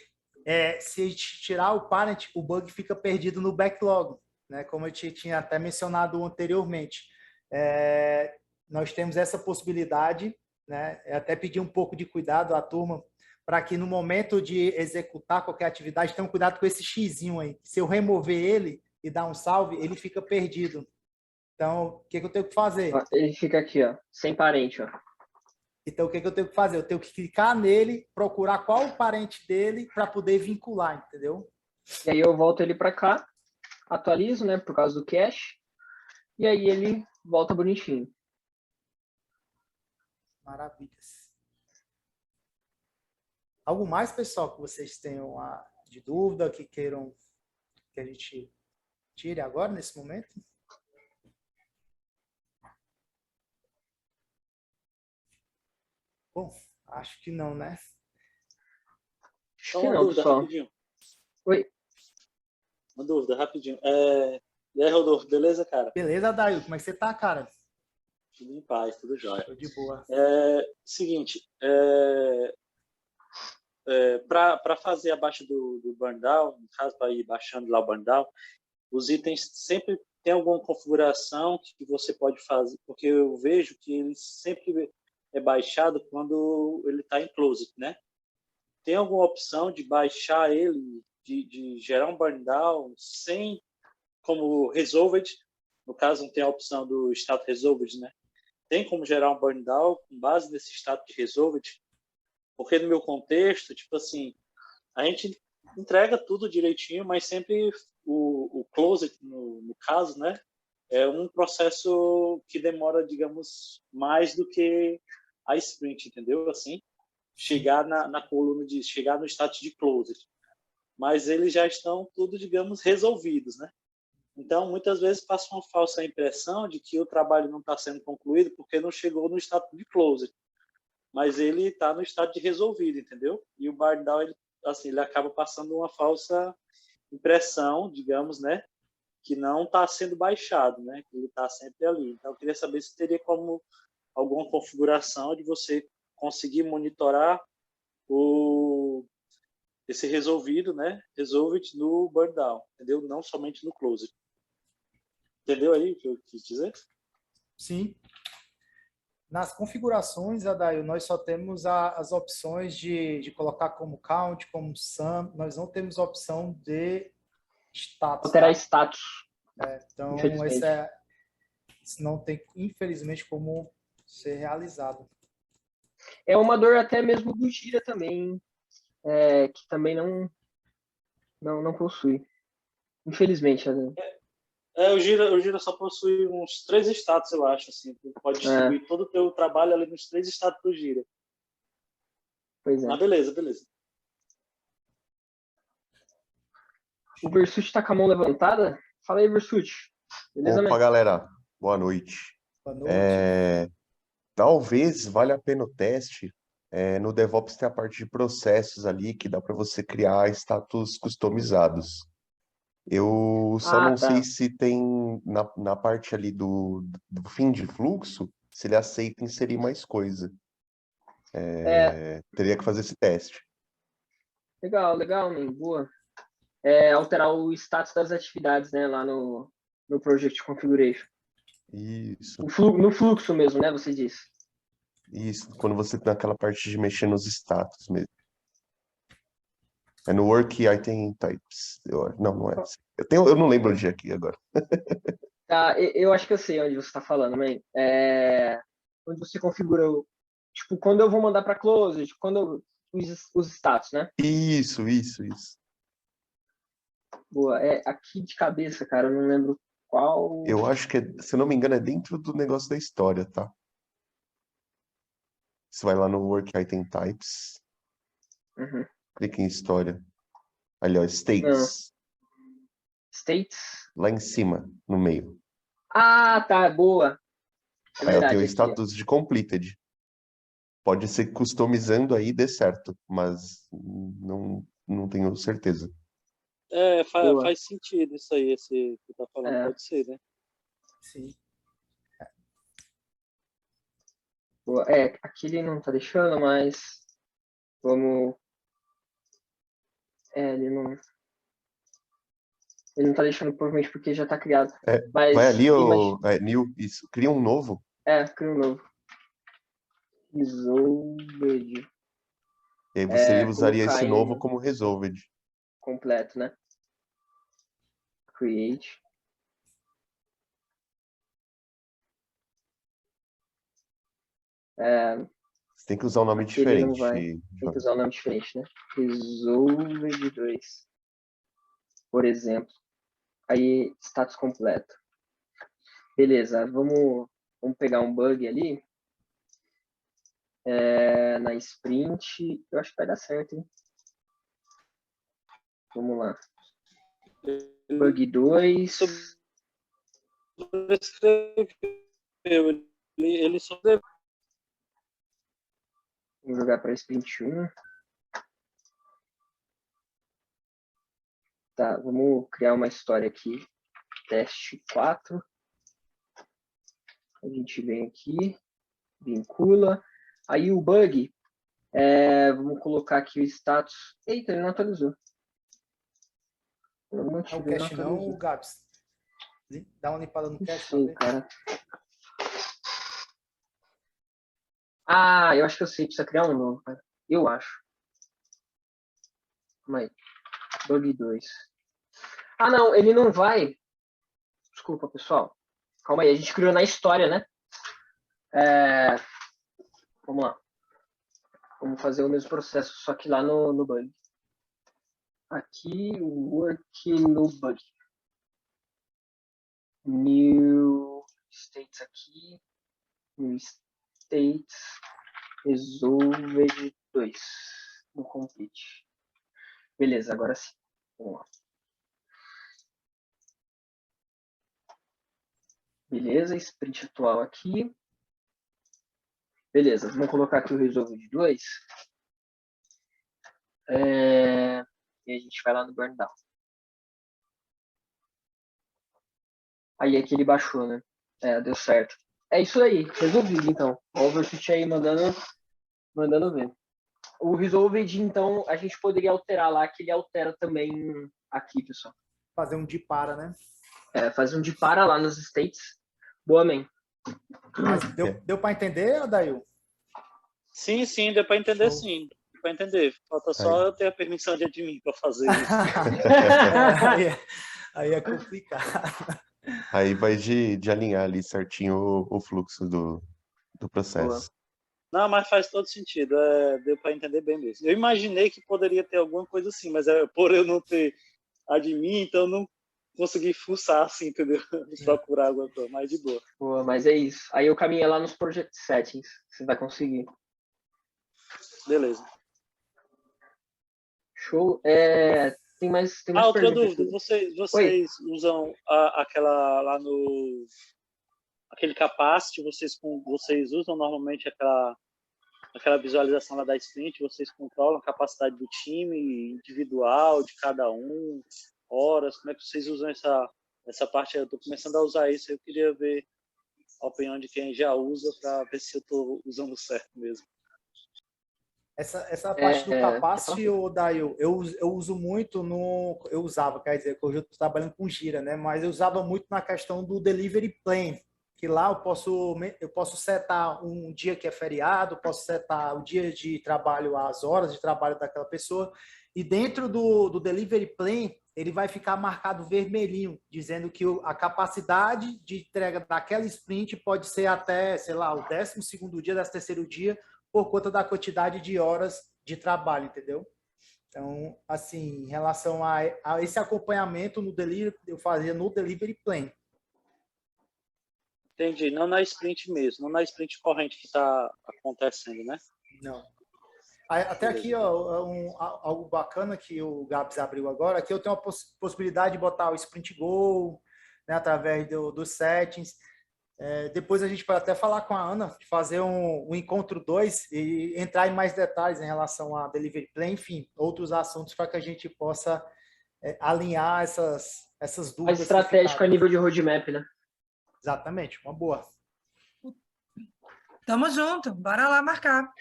se a gente tirar o parent, o bug fica perdido no backlog, né? Como eu tinha até mencionado anteriormente. Nós temos essa possibilidade, né? Eu até pedi um pouco de cuidado à turma, para que no momento de executar qualquer atividade, tenham cuidado com esse xizinho aí. Se eu remover ele e dar um salve, ele fica perdido. Então, o que que eu tenho que fazer? Ó, ele fica aqui, ó, sem parente, ó. Então, o que que eu tenho que fazer? Eu tenho que clicar nele, procurar qual o parente dele para poder vincular, entendeu? E aí eu volto ele para cá, atualizo, né, por causa do cache, e aí ele volta bonitinho. Maravilhas. Algo mais, pessoal, que vocês tenham de dúvida, que queiram que a gente tire agora, nesse momento? Bom, acho que não, né? Acho Só que uma não, dúvida pessoal. rapidinho. Oi. Uma dúvida rapidinho. E aí, Rodolfo, beleza, cara? Beleza, Dail, como é que você tá, cara? Tudo em paz, tudo jóia. Show de boa. Seguinte, para fazer abaixo do burn down, no caso, para ir baixando lá o burn down, os itens sempre tem alguma configuração que você pode fazer, porque eu vejo que ele sempre é baixado quando ele está em closet, né? Tem alguma opção de baixar ele, de gerar um burn down sem, como resolved, no caso não tem a opção do status resolved, né? Tem como gerar um burn down com base nesse status de resolved? Porque no meu contexto, tipo assim, a gente entrega tudo direitinho, mas sempre o closet, no caso, né, é um processo que demora, digamos, mais do que a sprint, entendeu? Assim, chegar na coluna chegar no status de closet. Mas eles já estão tudo, digamos, resolvidos, né? Então, muitas vezes passa uma falsa impressão de que o trabalho não está sendo concluído porque não chegou no status de closet, mas ele está no estado de resolvido, entendeu? E o burn down, ele acaba passando uma falsa impressão, digamos, né, que não está sendo baixado, né, que ele está sempre ali. Então, eu queria saber se teria como alguma configuração de você conseguir monitorar esse resolvido, né, resolved no burn down, entendeu? Não somente no closet. Entendeu aí o que eu quis dizer? Sim. Nas configurações, Adail, nós só temos as opções de colocar como count, como sum. Nós não temos a opção de status. Alterar Tá? status. Então, Infelizmente. isso não tem, infelizmente, como ser realizado. É uma dor até mesmo do Gira também, que também não possui. Infelizmente, né? O Gira só possui uns 3 status, eu acho, assim. Tu pode distribuir todo o teu trabalho ali nos 3 status do Gira. Pois é. Mas beleza. O Versuti tá com a mão levantada? Fala aí, Versuti. Beleza, Opa, man? galera, boa noite. Boa noite. Talvez valha a pena o teste. No DevOps tem a parte de processos ali que dá para você criar status customizados. Eu só não sei se tem na parte ali do fim de fluxo, se ele aceita inserir mais coisa. Teria que fazer esse teste. Legal, man. Boa. Alterar o status das atividades, né, lá no Project Configuration. Isso, No fluxo mesmo, né, você disse. isso. Quando você tem aquela parte de mexer nos status mesmo. É no Work Item Types. Não é. Eu não lembro onde é aqui agora. Tá, eu acho que eu sei onde você está falando, man. Onde você configura, tipo, quando eu vou mandar para closet, os status, né? Isso. Boa. Aqui de cabeça, cara, eu não lembro qual. Eu acho que, se eu não me engano, é dentro do negócio da história, tá? Você vai lá no Work Item Types, Uhum. clica em história. Ali, ó, Não. States. States? Lá em cima, no meio. Ah, tá, boa. É Aí eu verdade, tenho o aqui, ó. status de completed. Pode ser que customizando aí dê certo, mas não tenho certeza. Boa. Faz sentido isso aí, esse que tu tá falando, pode ser, né? Sim. Boa. Aqui ele não tá deixando, mas vamos. Ele não tá deixando provavelmente porque já tá criado. Mas Vai ali, New, isso, cria um novo. cria um novo. Resolved. E aí você usaria Colocar esse novo em como resolved. completo, né? Create. Você tem que usar um nome Ele não diferente, vai. Tem João. que usar um nome diferente, né? Resolved 2, por exemplo. Aí, status completo. Beleza, vamos pegar um bug ali. Na sprint, eu acho que vai dar certo, hein? Vamos lá. Bug 2. Ele sobre... Vou jogar para sprint 1. Tá, vamos criar uma história aqui. Teste 4. A gente vem aqui, vincula. Aí o bug, vamos colocar aqui o status. Eita, ele não atualizou. Não é o cache não, o Gabs. Dá uma limpada no cache. Sim, cara. Ah, eu acho que eu sei, precisa criar um novo, cara. Eu acho. Calma aí. Bug 2. Ah, não, ele não vai. Desculpa, pessoal. Calma aí, a gente criou na história, né? Vamos lá. Vamos fazer o mesmo processo, só que lá no bug. Aqui, work no bug. New states aqui. New states. Resolved 2. No complete. Beleza, agora sim. Vamos lá. Beleza, sprint atual aqui. Beleza, vamos colocar aqui o Resolved 2. E a gente vai lá no burn down. Aí aqui ele baixou, né? Deu certo. É isso aí, resolvido então. O Overfit aí mandando ver. O Resolved, então, a gente poderia alterar lá, que ele altera também aqui, pessoal. Fazer um de para, né? Fazer um de para lá nos states. Boa, man. Mas deu para entender, Adail? Sim, deu para entender, sim. Deu para entender. Falta só eu ter a permissão de admin para fazer isso. Aí é complicado. Aí vai de alinhar ali certinho o fluxo do processo. Boa. Não, mas faz todo sentido. Deu para entender bem mesmo. Eu imaginei que poderia ter alguma coisa assim, mas por eu não ter admin, então eu não consegui fuçar assim, entendeu? Procurar alguma coisa, mais de boa. Boa, mas é isso. Aí eu caminho lá nos project settings. Você vai conseguir. Beleza. Show. Tem mais outra dúvida. Vocês usam aquela lá no... Aquele capacity, vocês usam normalmente aquela visualização lá da sprint, vocês controlam a capacidade do time individual, de cada um, horas, como é que vocês usam essa parte? Eu estou começando a usar isso, eu queria ver a opinião de quem já usa para ver se eu estou usando certo mesmo. Essa parte do capacity, Dail, eu uso muito eu usava, quer dizer, que hoje eu estou trabalhando com Gira, né? Mas eu usava muito na questão do delivery plan, que lá eu posso setar um dia que é feriado, posso setar o dia de trabalho, as horas de trabalho daquela pessoa, e dentro do delivery plan, ele vai ficar marcado vermelhinho, dizendo que a capacidade de entrega daquela sprint pode ser até, sei lá, o 12º dia, 13º dia, por conta da quantidade de horas de trabalho, entendeu? Então, assim, em relação a esse acompanhamento no delivery, eu fazia no delivery plan. Entendi, não na sprint mesmo, não na sprint corrente que está acontecendo, né? Não. Até aqui, ó, algo bacana que o Gabs abriu agora, aqui eu tenho a possibilidade de botar o sprint goal, né, através dos settings. Depois a gente pode até falar com a Ana, de fazer um encontro 2 e entrar em mais detalhes em relação a delivery plan, enfim, outros assuntos para que a gente possa alinhar essas dúvidas. Mais estratégico a nível de roadmap, né? Exatamente, uma boa. Tamo junto, bora lá marcar.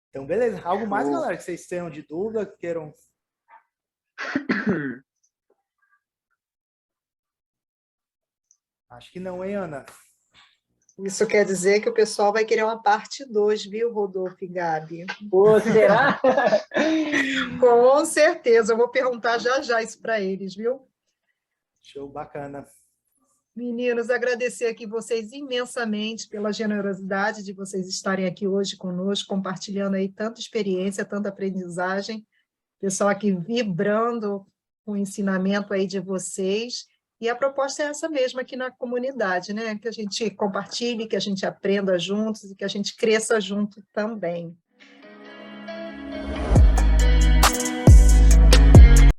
Então, beleza. Algo mais, galera, que vocês tenham de dúvida, que queiram... Acho que não, hein, Ana? Isso quer dizer que o pessoal vai querer uma parte 2, viu, Rodolfo e Gabi? Pô, será? Com certeza, eu vou perguntar já isso para eles, viu? Show, bacana. Meninos, agradecer aqui vocês imensamente pela generosidade de vocês estarem aqui hoje conosco, compartilhando aí tanta experiência, tanta aprendizagem. Pessoal aqui vibrando com o ensinamento aí de vocês. E a proposta é essa mesma aqui na comunidade, né? Que a gente compartilhe, que a gente aprenda juntos e que a gente cresça junto também.